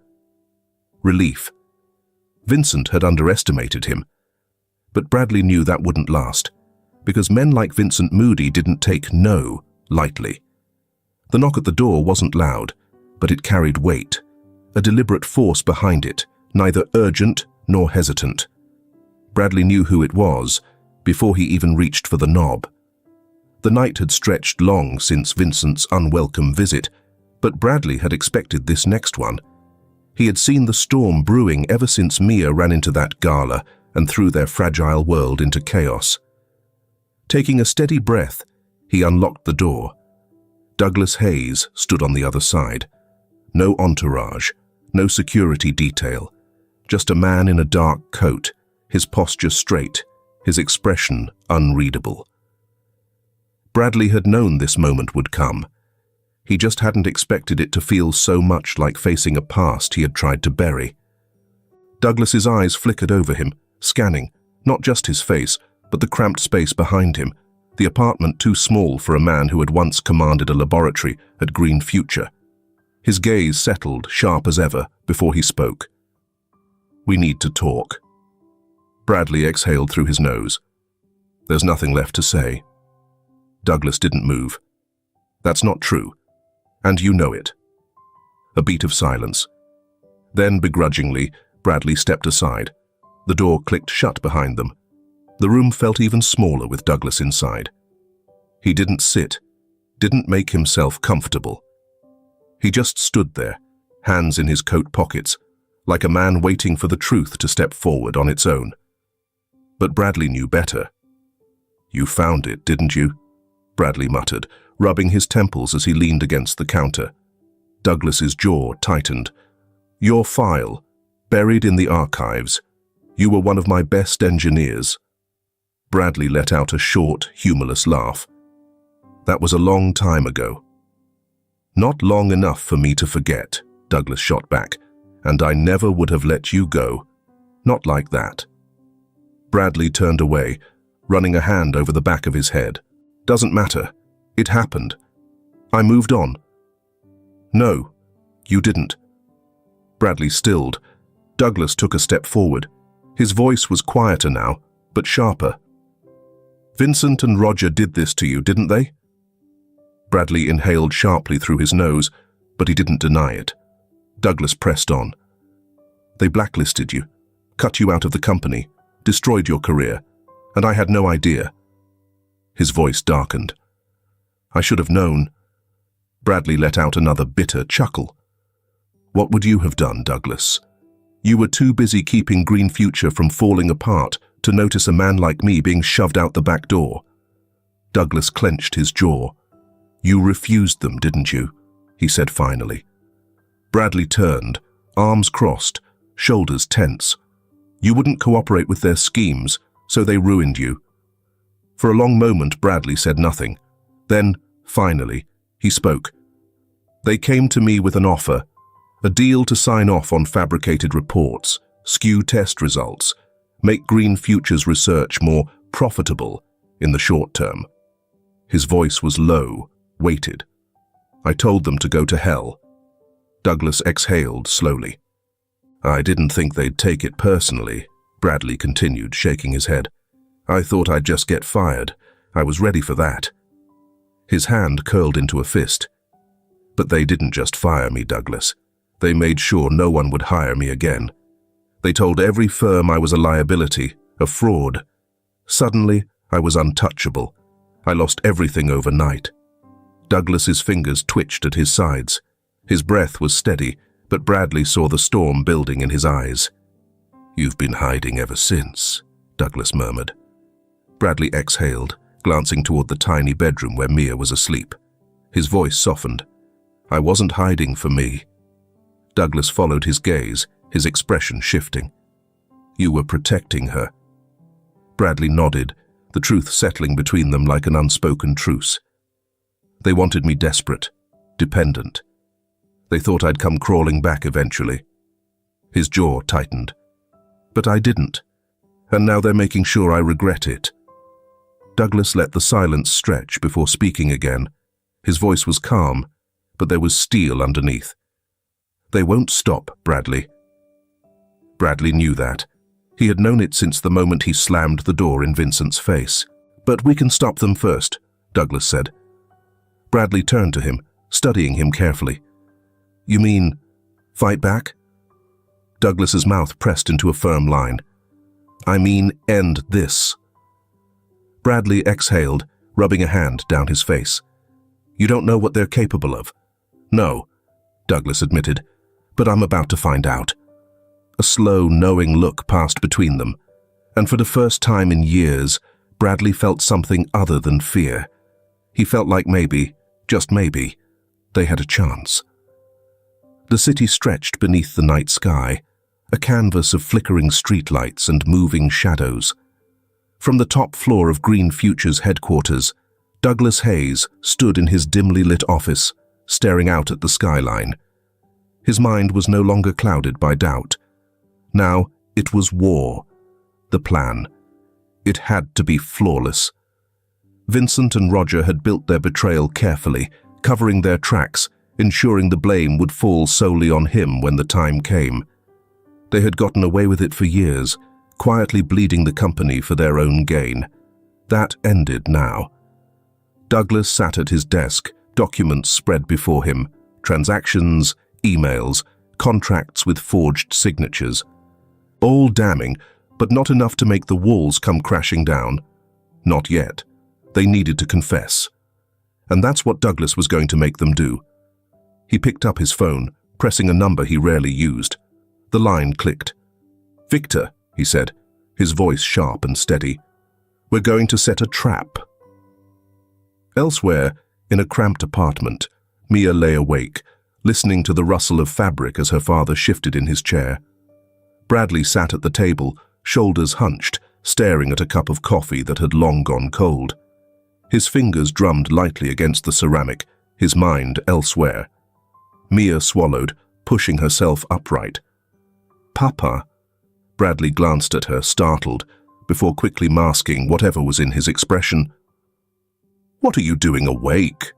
Relief. Vincent had underestimated him, but Bradley knew that wouldn't last, because men like Vincent Moody didn't take no lightly. The knock at the door wasn't loud, but it carried weight, a deliberate force behind it, neither urgent nor hesitant. Bradley knew who it was before he even reached for the knob. The night had stretched long since Vincent's unwelcome visit, but Bradley had expected this next one. He had seen the storm brewing ever since Mia ran into that gala and threw their fragile world into chaos. Taking a steady breath, he unlocked the door. Douglas Hayes stood on the other side. No entourage, no security detail, just a man in a dark coat, his posture straight, his expression unreadable. Bradley had known this moment would come. He just hadn't expected it to feel so much like facing a past he had tried to bury. Douglas's eyes flickered over him, scanning, not just his face, but the cramped space behind him, the apartment too small for a man who had once commanded a laboratory at Green Future. His gaze settled, sharp as ever, before he spoke. "We need to talk." Bradley exhaled through his nose. "There's nothing left to say." Douglas didn't move. "That's not true. And you know it." A beat of silence. Then, begrudgingly, Bradley stepped aside. The door clicked shut behind them. The room felt even smaller with Douglas inside. He didn't sit, didn't make himself comfortable. He just stood there, hands in his coat pockets, like a man waiting for the truth to step forward on its own. But Bradley knew better. "You found it, didn't you?" Bradley muttered, rubbing his temples as he leaned against the counter. Douglas's jaw tightened. "Your file, buried in the archives. You were one of my best engineers." Bradley let out a short, humorless laugh. "That was a long time ago." "Not long enough for me to forget," Douglas shot back, "and I never would have let you go. Not like that." Bradley turned away, running a hand over the back of his head. "Doesn't matter. It happened. I moved on." "No, you didn't." Bradley stilled. Douglas took a step forward. His voice was quieter now, but sharper. "Vincent and Roger did this to you, didn't they?" Bradley inhaled sharply through his nose, but he didn't deny it. Douglas pressed on. "They blacklisted you, cut you out of the company, destroyed your career, and I had no idea." His voice darkened. "I should have known." Bradley let out another bitter chuckle. "What would you have done, Douglas? You were too busy keeping Green Future from falling apart to notice a man like me being shoved out the back door." Douglas clenched his jaw. "You refused them, didn't you?" he said finally. Bradley turned, arms crossed, shoulders tense. "You wouldn't cooperate with their schemes, so they ruined you." For a long moment, Bradley said nothing. Then, finally, he spoke. "They came to me with an offer, a deal to sign off on fabricated reports, skew test results, make Green Future's research more profitable in the short term." His voice was low, weighted. "I told them to go to hell." Douglas exhaled slowly. "I didn't think they'd take it personally," Bradley continued, shaking his head. "I thought I'd just get fired. I was ready for that." His hand curled into a fist. "But they didn't just fire me, Douglas. They made sure no one would hire me again. They told every firm I was a liability, a fraud. Suddenly, I was untouchable. I lost everything overnight." Douglas's fingers twitched at his sides. His breath was steady, but Bradley saw the storm building in his eyes. "You've been hiding ever since," Douglas murmured. Bradley exhaled, glancing toward the tiny bedroom where Mia was asleep. His voice softened. "I wasn't hiding for me." Douglas followed his gaze, his expression shifting. "You were protecting her." Bradley nodded, the truth settling between them like an unspoken truce. "They wanted me desperate, dependent. They thought I'd come crawling back eventually." His jaw tightened. "But I didn't. And now they're making sure I regret it." Douglas let the silence stretch before speaking again. His voice was calm, but there was steel underneath. "They won't stop, Bradley." Bradley knew that. He had known it since the moment he slammed the door in Vincent's face. "But we can stop them first," Douglas said. Bradley turned to him, studying him carefully. "You mean, fight back?" Douglas's mouth pressed into a firm line. "I mean, end this." Bradley exhaled, rubbing a hand down his face. "You don't know what they're capable of." "No," Douglas admitted, "but I'm about to find out." A slow, knowing look passed between them, and for the first time in years, Bradley felt something other than fear. He felt like maybe, just maybe, they had a chance. The city stretched beneath the night sky, a canvas of flickering streetlights and moving shadows. From the top floor of Green Future's headquarters, Douglas Hayes stood in his dimly lit office, staring out at the skyline. His mind was no longer clouded by doubt. Now it was war. The plan. It had to be flawless. Vincent and Roger had built their betrayal carefully, covering their tracks, ensuring the blame would fall solely on him when the time came. They had gotten away with it for years, quietly bleeding the company for their own gain. That ended now. Douglas sat at his desk, documents spread before him, transactions, emails, contracts with forged signatures. All damning, but not enough to make the walls come crashing down. Not yet. They needed to confess. And that's what Douglas was going to make them do. He picked up his phone, pressing a number he rarely used. The line clicked. "Victor," he said, his voice sharp and steady. "We're going to set a trap." Elsewhere, in a cramped apartment, Mia lay awake, listening to the rustle of fabric as her father shifted in his chair. Bradley sat at the table, shoulders hunched, staring at a cup of coffee that had long gone cold. His fingers drummed lightly against the ceramic, his mind elsewhere. Mia swallowed, pushing herself upright. "Papa?" Bradley glanced at her, startled, before quickly masking whatever was in his expression. "What are you doing awake?"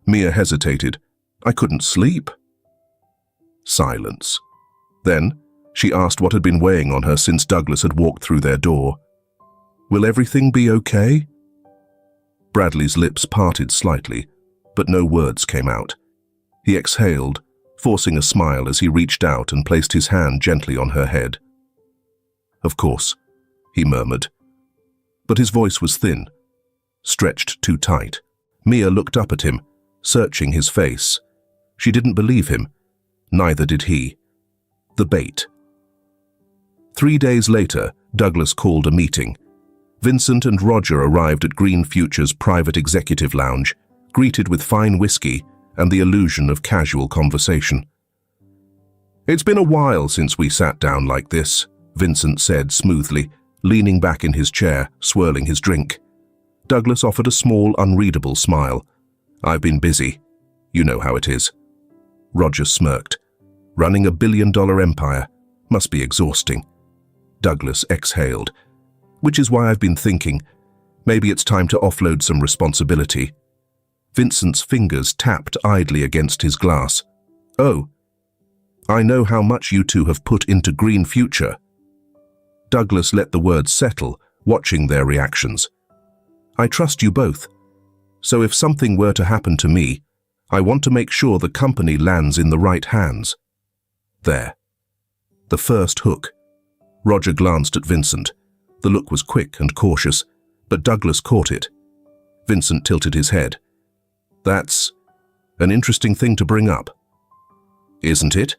Mia hesitated. "I couldn't sleep." Silence. Then, she asked what had been weighing on her since Douglas had walked through their door. "Will everything be okay?" Bradley's lips parted slightly, but no words came out. He exhaled, forcing a smile as he reached out and placed his hand gently on her head. "Of course," he murmured. But his voice was thin, stretched too tight. Mia looked up at him, searching his face. She didn't believe him. Neither did he. The bait. 3 days later, Douglas called a meeting. Vincent and Roger arrived at Green Future's private executive lounge, greeted with fine whiskey and the illusion of casual conversation. "It's been a while since we sat down like this," Vincent said smoothly, leaning back in his chair, swirling his drink. Douglas offered a small, unreadable smile. "I've been busy. You know how it is." Roger smirked. "Running a billion-dollar empire must be exhausting." Douglas exhaled. "Which is why I've been thinking, maybe it's time to offload some responsibility." Vincent's fingers tapped idly against his glass. "Oh, I know how much you two have put into Green Future." Douglas let the words settle, watching their reactions. "I trust you both. So if something were to happen to me, I want to make sure the company lands in the right hands." There. The first hook. Roger glanced at Vincent. The look was quick and cautious, but Douglas caught it. Vincent tilted his head. "That's an interesting thing to bring up." "Isn't it?"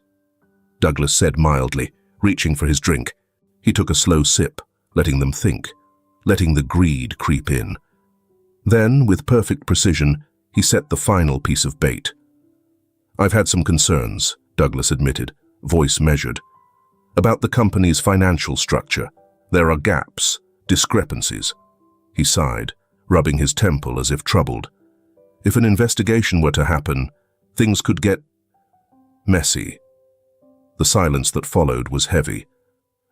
Douglas said mildly, reaching for his drink. He took a slow sip, letting them think, letting the greed creep in. Then, with perfect precision, he set the final piece of bait. "I've had some concerns," Douglas admitted, voice measured, "about the company's financial structure. There are gaps, discrepancies." He sighed, rubbing his temple as if troubled. "If an investigation were to happen, things could get messy." The silence that followed was heavy.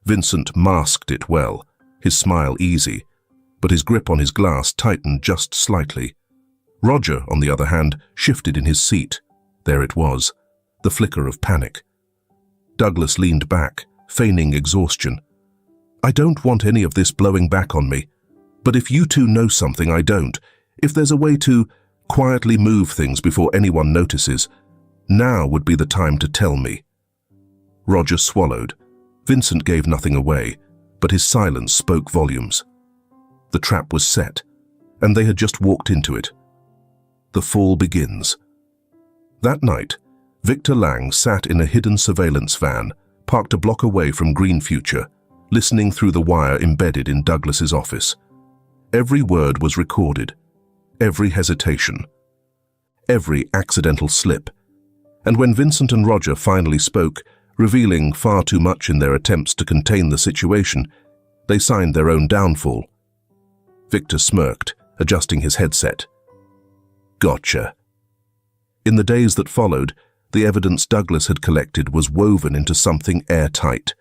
Vincent masked it well, his smile easy, but his grip on his glass tightened just slightly. Roger, on the other hand, shifted in his seat. There it was, the flicker of panic. Douglas leaned back, feigning exhaustion. "I don't want any of this blowing back on me. But if you two know something I don't, if there's a way to quietly move things before anyone notices, now would be the time to tell me." Roger swallowed. Vincent gave nothing away, but his silence spoke volumes. The trap was set, and they had just walked into it. The fall begins. That night, Victor Lang sat in a hidden surveillance van, parked a block away from Green Future, listening through the wire embedded in Douglas's office. Every word was recorded, every hesitation, every accidental slip. And when Vincent and Roger finally spoke, revealing far too much in their attempts to contain the situation, they signed their own downfall. Victor smirked, adjusting his headset. "Gotcha." In the days that followed, the evidence Douglas had collected was woven into something airtight.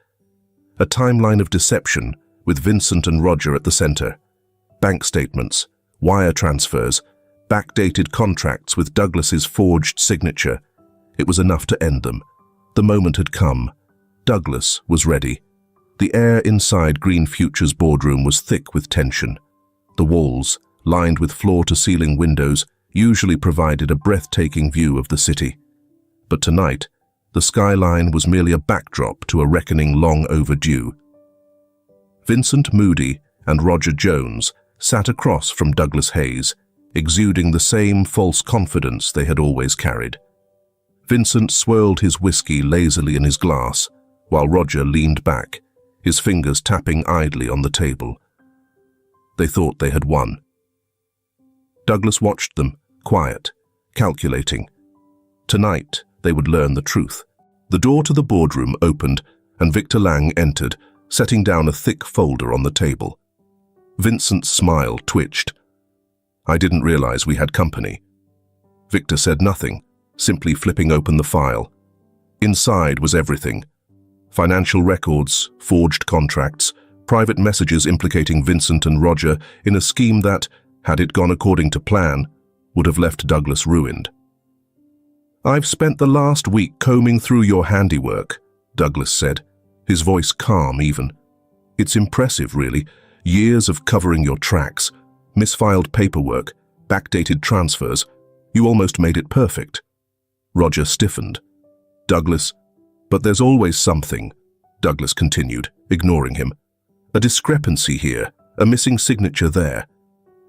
A timeline of deception, with Vincent and Roger at the center. Bank statements, wire transfers, backdated contracts with Douglas's forged signature. It was enough to end them. The moment had come. Douglas was ready. The air inside Green Future's boardroom was thick with tension. The walls, lined with floor-to-ceiling windows, usually provided a breathtaking view of the city. But tonight, the skyline was merely a backdrop to a reckoning long overdue. Vincent Moody and Roger Jones sat across from Douglas Hayes, exuding the same false confidence they had always carried. Vincent swirled his whiskey lazily in his glass, while Roger leaned back, his fingers tapping idly on the table. They thought they had won. Douglas watched them, quiet, calculating. Tonight, they would learn the truth. The door to the boardroom opened, and Victor Lang entered, setting down a thick folder on the table. Vincent's smile twitched. "I didn't realize we had company." Victor said nothing, simply flipping open the file. Inside was everything. Financial records, forged contracts, private messages implicating Vincent and Roger in a scheme that, had it gone according to plan, would have left Douglas ruined. "I've spent the last week combing through your handiwork," Douglas said, his voice calm even. "It's impressive, really. Years of covering your tracks, misfiled paperwork, backdated transfers. You almost made it perfect." Roger stiffened. "Douglas, but there's always something," Douglas continued, ignoring him. "A discrepancy here, a missing signature there.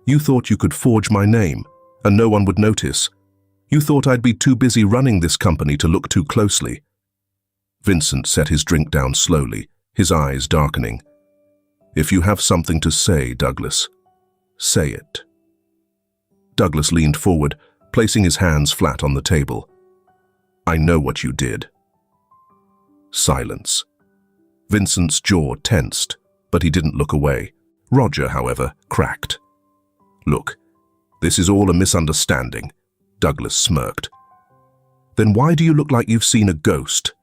You thought you could forge my name, and no one would notice. You thought I'd be too busy running this company to look too closely." Vincent set his drink down slowly, his eyes darkening. "If you have something to say, Douglas, say it." Douglas leaned forward, placing his hands flat on the table. "I know what you did." Silence. Vincent's jaw tensed, but he didn't look away. Roger, however, cracked. "Look, this is all a misunderstanding," Douglas smirked. "Then why do you look like you've seen a ghost?"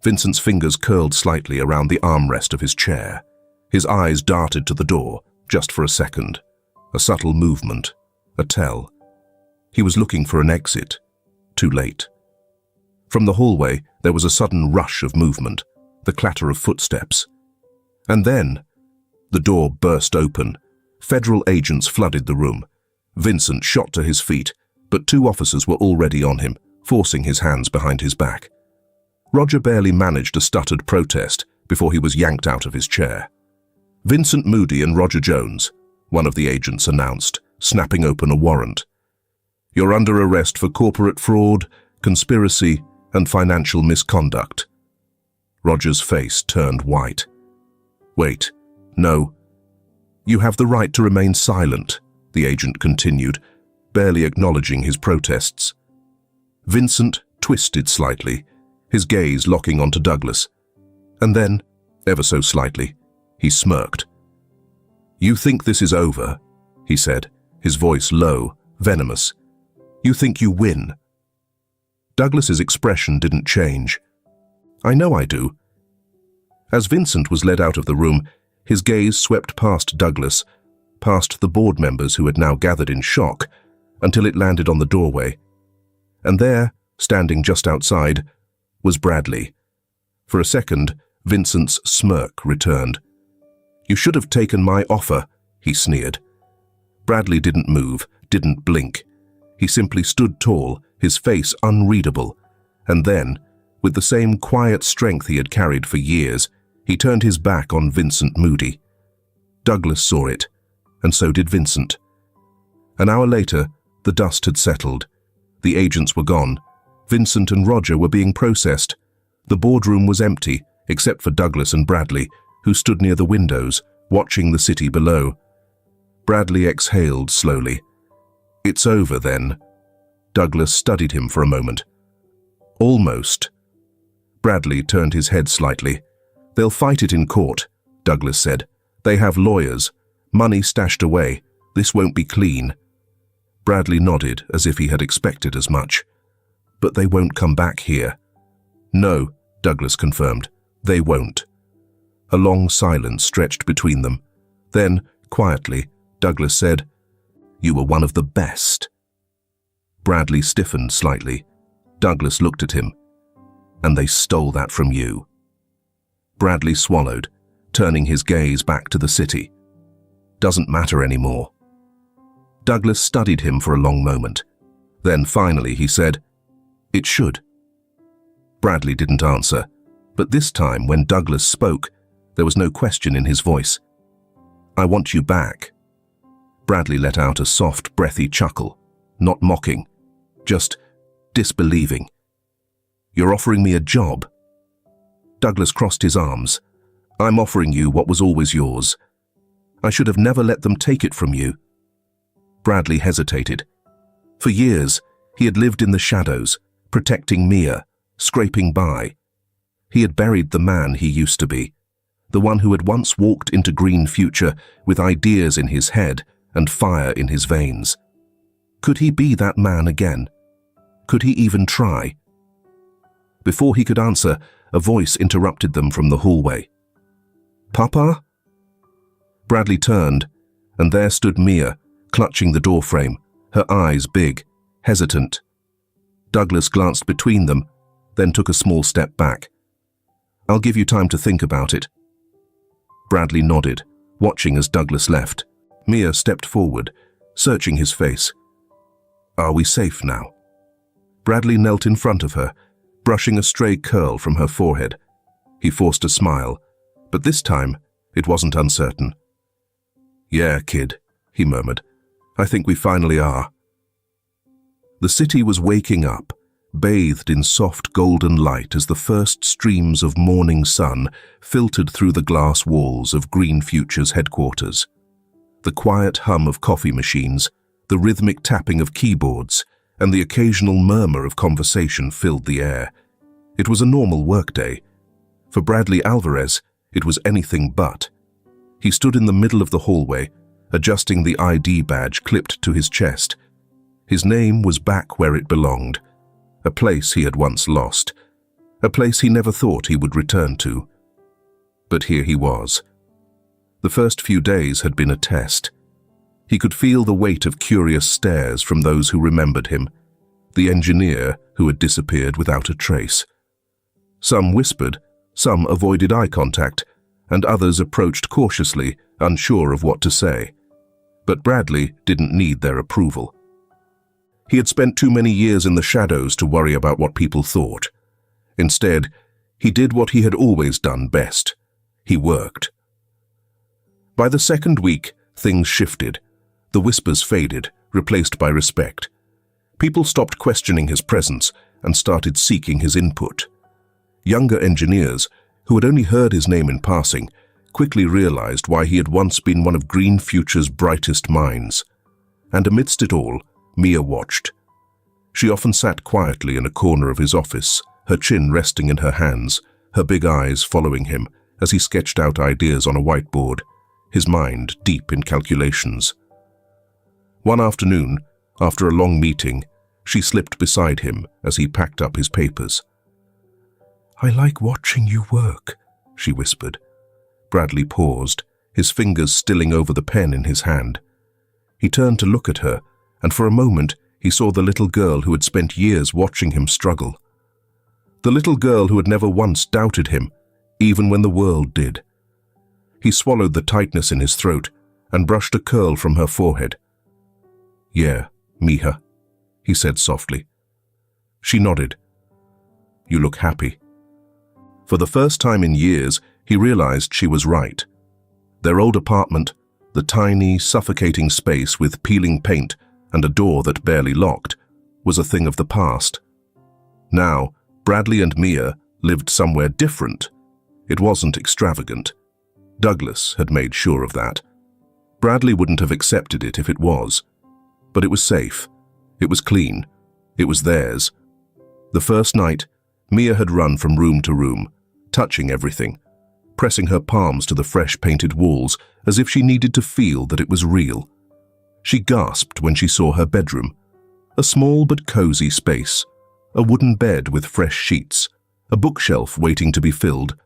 Vincent's fingers curled slightly around the armrest of his chair. His eyes darted to the door, just for a second. A subtle movement, a tell. He was looking for an exit. Too late. From the hallway, there was a sudden rush of movement, the clatter of footsteps. And then, the door burst open. Federal agents flooded the room. Vincent shot to his feet, but 2 officers were already on him, forcing his hands behind his back. Roger barely managed a stuttered protest before he was yanked out of his chair. "Vincent Moody and Roger Jones," one of the agents announced, snapping open a warrant. "You're under arrest for corporate fraud, conspiracy, and financial misconduct." Roger's face turned white. "Wait, no. You have the right to remain silent," the agent continued, barely acknowledging his protests. Vincent twisted slightly, his gaze locking onto Douglas. And then, ever so slightly, he smirked. "You think this is over," he said, his voice low, venomous. "You think you win." Douglas's expression didn't change. "I know I do." As Vincent was led out of the room, his gaze swept past Douglas, past the board members who had now gathered in shock, until it landed on the doorway. And there, standing just outside, was Bradley. For a second, Vincent's smirk returned. "You should have taken my offer," he sneered. Bradley didn't move, didn't blink. He simply stood tall, his face unreadable, and then, with the same quiet strength he had carried for years, he turned his back on Vincent Moody. Douglas saw it, and so did Vincent. An hour later, the dust had settled. The agents were gone. Vincent and Roger were being processed. The boardroom was empty, except for Douglas and Bradley, who stood near the windows, watching the city below. Bradley exhaled slowly. "It's over, then." Douglas studied him for a moment. "Almost." Bradley turned his head slightly. "They'll fight it in court," Douglas said. "They have lawyers, money stashed away. This won't be clean." Bradley nodded as if he had expected as much. "But they won't come back here." "No," Douglas confirmed. "They won't." A long silence stretched between them. Then, quietly, Douglas said, "You were one of the best." Bradley stiffened slightly. Douglas looked at him. "And they stole that from you." Bradley swallowed, turning his gaze back to the city. "Doesn't matter anymore." Douglas studied him for a long moment. Then finally he said, "It should." Bradley didn't answer, but this time when Douglas spoke, there was no question in his voice. "I want you back." Bradley let out a soft, breathy chuckle, not mocking, just disbelieving. You're offering me a job?" Douglas crossed his arms. "I'm offering you what was always yours. I should have never let them take it from you." Bradley hesitated. For years, he had lived in the shadows, protecting Mia, scraping by. He had buried the man he used to be, the one who had once walked into Green Future with ideas in his head and fire in his veins. Could he be that man again? Could he even try? Before he could answer, a voice interrupted them from the hallway. "Papa?" Bradley turned, and there stood Mia, clutching the doorframe, her eyes big, hesitant. Douglas glanced between them, then took a small step back. "I'll give you time to think about it." Bradley nodded, watching as Douglas left. Mia stepped forward, searching his face. "Are we safe now?" Bradley knelt in front of her, brushing a stray curl from her forehead. He forced a smile, but this time it wasn't uncertain. "Yeah, kid," he murmured. "I think we finally are." The city was waking up, bathed in soft golden light as the first streams of morning sun filtered through the glass walls of Green Future's headquarters. The quiet hum of coffee machines, the rhythmic tapping of keyboards, and the occasional murmur of conversation filled the air. It was a normal workday. For Bradley Alvarez, it was anything but. He stood in the middle of the hallway, adjusting the ID badge clipped to his chest. His name was back where it belonged, a place he had once lost, a place he never thought he would return to. But here he was. The first few days had been a test. He could feel the weight of curious stares from those who remembered him, the engineer who had disappeared without a trace. Some whispered, some avoided eye contact, and others approached cautiously, unsure of what to say. But Bradley didn't need their approval. He had spent too many years in the shadows to worry about what people thought. Instead, he did what he had always done best. He worked. By the second week, things shifted. The whispers faded, replaced by respect. People stopped questioning his presence and started seeking his input. Younger engineers, who had only heard his name in passing, quickly realized why he had once been one of Green Future's brightest minds. And amidst it all, Mia watched. She often sat quietly in a corner of his office, her chin resting in her hands, her big eyes following him as he sketched out ideas on a whiteboard, his mind deep in calculations. One afternoon, after a long meeting, she slipped beside him as he packed up his papers. "I like watching you work," she whispered. Bradley paused, his fingers stilling over the pen in his hand. He turned to look at her, and for a moment he saw the little girl who had spent years watching him struggle. The little girl who had never once doubted him, even when the world did. He swallowed the tightness in his throat and brushed a curl from her forehead. "Yeah, Mija," he said softly. She nodded. "You look happy." For the first time in years, he realized she was right. Their old apartment, the tiny, suffocating space with peeling paint and a door that barely locked, was a thing of the past. Now, Bradley and Mia lived somewhere different. It wasn't extravagant. Douglas had made sure of that. Bradley wouldn't have accepted it if it was. But it was safe. It was clean. It was theirs. The first night, Mia had run from room to room, touching everything, pressing her palms to the fresh painted walls as if she needed to feel that it was real. She gasped when she saw her bedroom, a small but cozy space, a wooden bed with fresh sheets, a bookshelf waiting to be filled,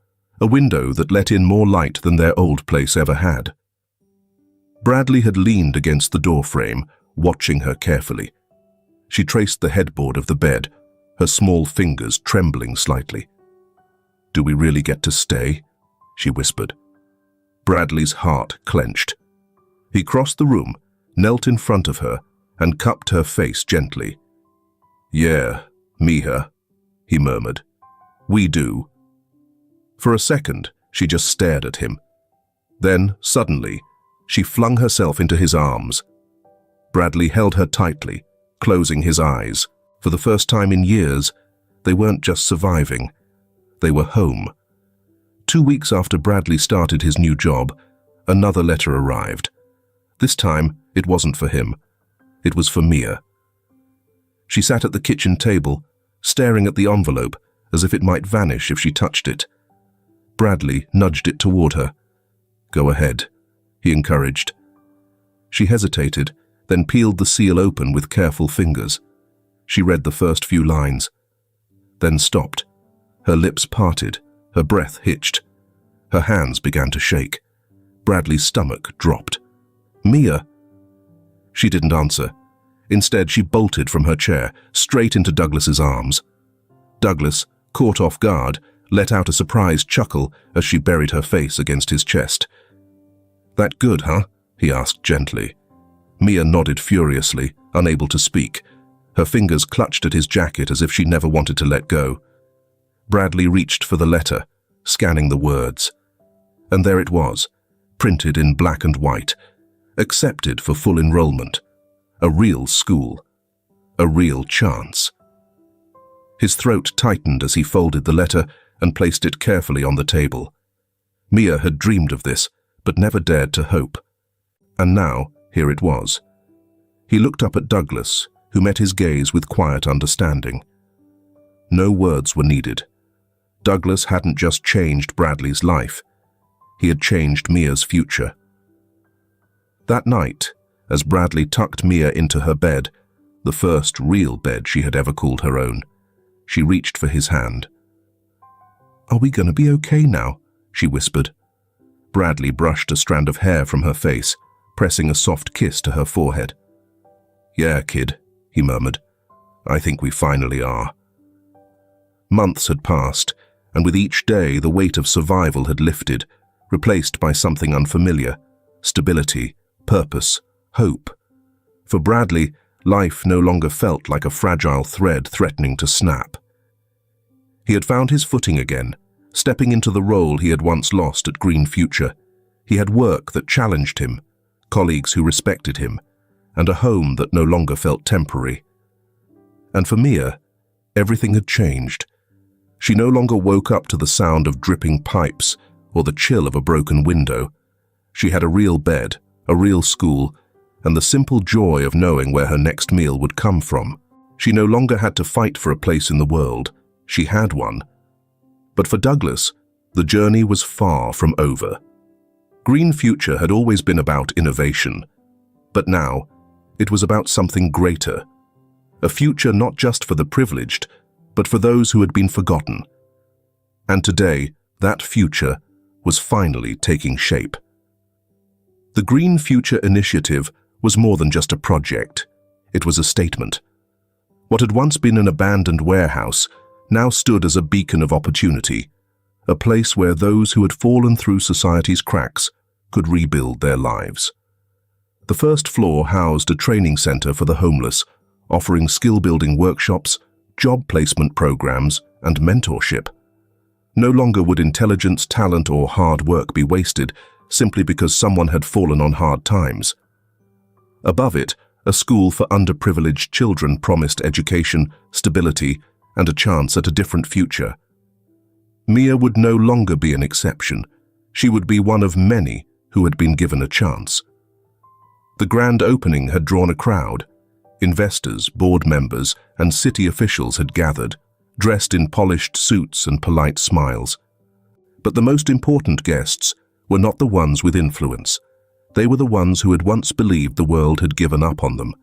a window that let in more light than their old place ever had. Bradley had leaned against the doorframe, watching her carefully. She traced the headboard of the bed, her small fingers trembling slightly. "Do we really get to stay?" she whispered. Bradley's heart clenched. He crossed the room, knelt in front of her, and cupped her face gently. "Yeah, Mija," he murmured. "We do." For a second, she just stared at him. Then, suddenly, she flung herself into his arms. Bradley held her tightly, closing his eyes. For the first time in years, They weren't just surviving. They were home. 2 weeks after Bradley started his new job, another letter arrived. This time, it wasn't for him. It was for Mia. She sat at the kitchen table, staring at the envelope as if it might vanish if she touched it. Bradley nudged it toward her. "Go ahead," he encouraged. She hesitated, then peeled the seal open with careful fingers. She read the first few lines, then stopped. Her lips parted, her breath hitched. Her hands began to shake. Bradley's stomach dropped. "Mia?" She didn't answer. Instead, she bolted from her chair, straight into Douglas's arms. Douglas, caught off guard, let out a surprised chuckle as she buried her face against his chest. "That good, huh?" he asked gently. Mia nodded furiously, unable to speak. Her fingers clutched at his jacket as if she never wanted to let go. Bradley reached for the letter, scanning the words. And there it was, printed in black and white. Accepted for full enrollment. A real school. A real chance. His throat tightened as he folded the letter and placed it carefully on the table. Mia had dreamed of this, but never dared to hope. And now, here it was. He looked up at Douglas, who met his gaze with quiet understanding. No words were needed. Douglas hadn't just changed Bradley's life. He had changed Mia's future. That night, as Bradley tucked Mia into her bed, the first real bed she had ever called her own, she reached for his hand. "Are we going to be okay now?" she whispered. Bradley brushed a strand of hair from her face, pressing a soft kiss to her forehead. "Yeah, kid," he murmured. "I think we finally are." Months had passed, and with each day the weight of survival had lifted, replaced by something unfamiliar: stability, purpose, hope. For Bradley, life no longer felt like a fragile thread threatening to snap. He had found his footing again, stepping into the role he had once lost at Green Future. He had work that challenged him, colleagues who respected him, and a home that no longer felt temporary. And for Mia, everything had changed. She no longer woke up to the sound of dripping pipes or the chill of a broken window. She had a real bed, a real school, and the simple joy of knowing where her next meal would come from. She no longer had to fight for a place in the world. She had one. But for Douglas, the journey was far from over. Green Future had always been about innovation, but now it was about something greater. A future not just for the privileged, but for those who had been forgotten. And today, that future was finally taking shape. The Green Future Initiative was more than just a project. It was a statement. What had once been an abandoned warehouse now stood as a beacon of opportunity, a place where those who had fallen through society's cracks could rebuild their lives. The first floor housed a training center for the homeless, offering skill-building workshops, job placement programs, and mentorship. No longer would intelligence, talent, or hard work be wasted simply because someone had fallen on hard times. Above it, a school for underprivileged children promised education, stability, and a chance at a different future. Mia would no longer be an exception. She would be one of many who had been given a chance. The grand opening had drawn a crowd. Investors, board members, and city officials had gathered, dressed in polished suits and polite smiles. But the most important guests were not the ones with influence. They were the ones who had once believed the world had given up on them.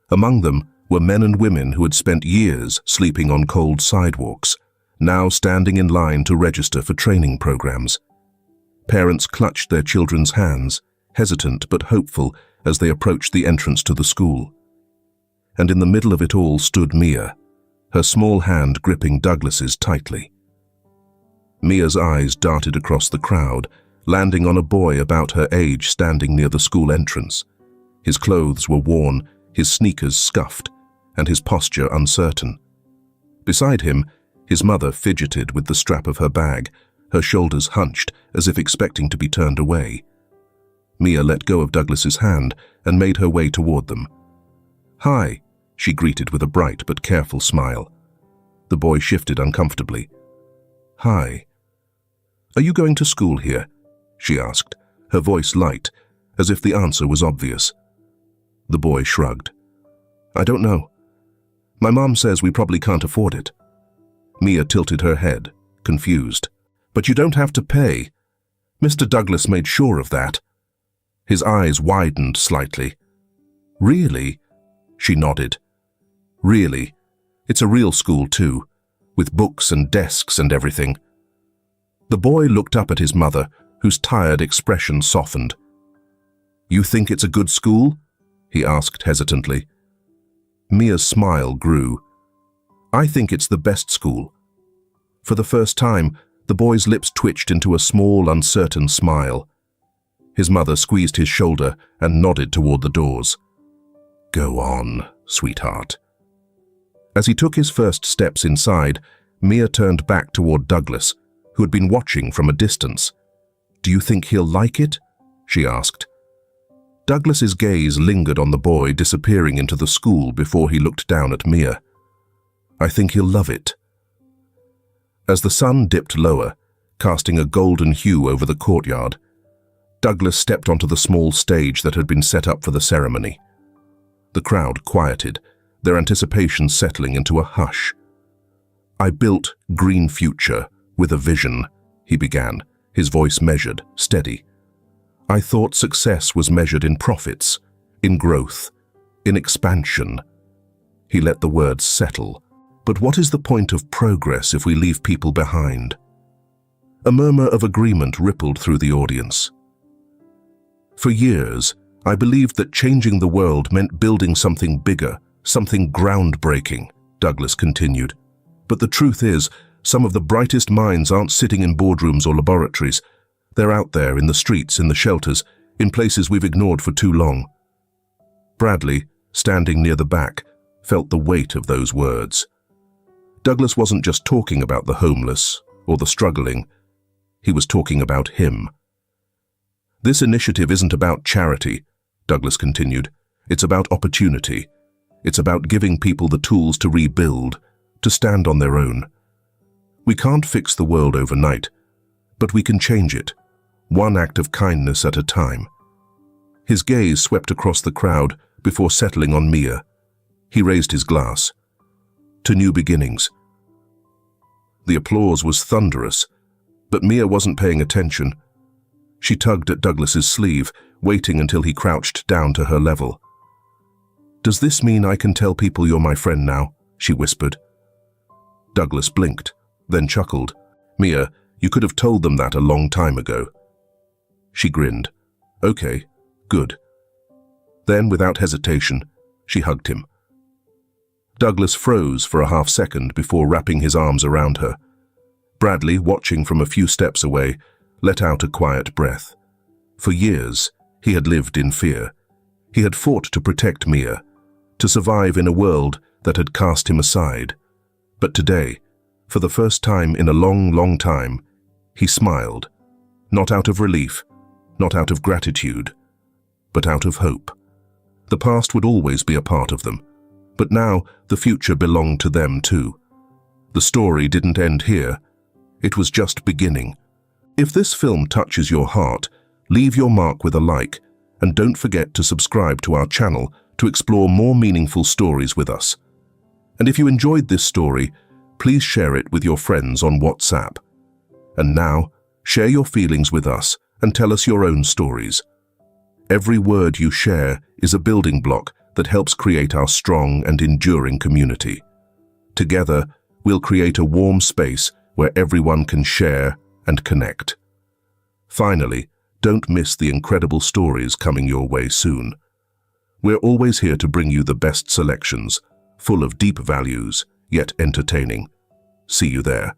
Among them were men and women who had spent years sleeping on cold sidewalks, now standing in line to register for training programs. Parents clutched their children's hands, hesitant but hopeful as they approached the entrance to the school. And in the middle of it all stood Mia, her small hand gripping Douglas's tightly. Mia's eyes darted across the crowd, landing on a boy about her age standing near the school entrance. His clothes were worn, his sneakers scuffed, and his posture uncertain. Beside him, his mother fidgeted with the strap of her bag, her shoulders hunched as if expecting to be turned away. Mia let go of Douglas's hand and made her way toward them. "Hi," she greeted with a bright but careful smile. The boy shifted uncomfortably. "Hi. Are you going to school here?" she asked, her voice light, as if the answer was obvious. The boy shrugged. "I don't know. My mom says we probably can't afford it." Mia tilted her head, confused. "But you don't have to pay. Mr. Douglas made sure of that." His eyes widened slightly. "Really?" She nodded. "Really. It's a real school too, with books and desks and everything." The boy looked up at his mother, whose tired expression softened. "You think it's a good school?" he asked hesitantly. Mia's smile grew. "I think it's the best school." For the first time, the boy's lips twitched into a small, uncertain smile. His mother squeezed his shoulder and nodded toward the doors. "Go on, sweetheart." As he took his first steps inside, Mia turned back toward Douglas, who had been watching from a distance. "Do you think he'll like it?" she asked. Douglas's gaze lingered on the boy disappearing into the school before he looked down at Mia. "I think he'll love it." As the sun dipped lower, casting a golden hue over the courtyard, Douglas stepped onto the small stage that had been set up for the ceremony. The crowd quieted, their anticipation settling into a hush. "I built Green Future with a vision," he began, his voice measured, steady. "I thought success was measured in profits, in growth, in expansion." He let the words settle. "But what is the point of progress if we leave people behind?" A murmur of agreement rippled through the audience. "For years, I believed that changing the world meant building something bigger, something groundbreaking," Douglas continued. "But the truth is, some of the brightest minds aren't sitting in boardrooms or laboratories. They're out there in the streets, in the shelters, in places we've ignored for too long." Bradley, standing near the back, felt the weight of those words. Douglas wasn't just talking about the homeless or the struggling. He was talking about him. "This initiative isn't about charity," Douglas continued. "It's about opportunity. It's about giving people the tools to rebuild, to stand on their own. We can't fix the world overnight, but we can change it, one act of kindness at a time." His gaze swept across the crowd before settling on Mia. He raised his glass. "To new beginnings." The applause was thunderous, but Mia wasn't paying attention. She tugged at Douglas's sleeve, waiting until he crouched down to her level. "Does this mean I can tell people you're my friend now?" she whispered. Douglas blinked, then chuckled. "Mia, you could have told them that a long time ago." She grinned. "Okay, good." Then, without hesitation, she hugged him. Douglas froze for a half-second before wrapping his arms around her. Bradley, watching from a few steps away, let out a quiet breath. For years, he had lived in fear. He had fought to protect Mia, to survive in a world that had cast him aside. But today, for the first time in a long, long time, he smiled, not out of relief, not out of gratitude, but out of hope. The past would always be a part of them, but now the future belonged to them too. The story didn't end here. It was just beginning. If this film touches your heart, leave your mark with a like, and don't forget to subscribe to our channel to explore more meaningful stories with us. And if you enjoyed this story, please share it with your friends on WhatsApp. And now, share your feelings with us and tell us your own stories. Every word you share is a building block that helps create our strong and enduring community. Together, we'll create a warm space where everyone can share and connect. Finally, don't miss the incredible stories coming your way soon. We're always here to bring you the best selections, full of deep values, yet entertaining. See you there.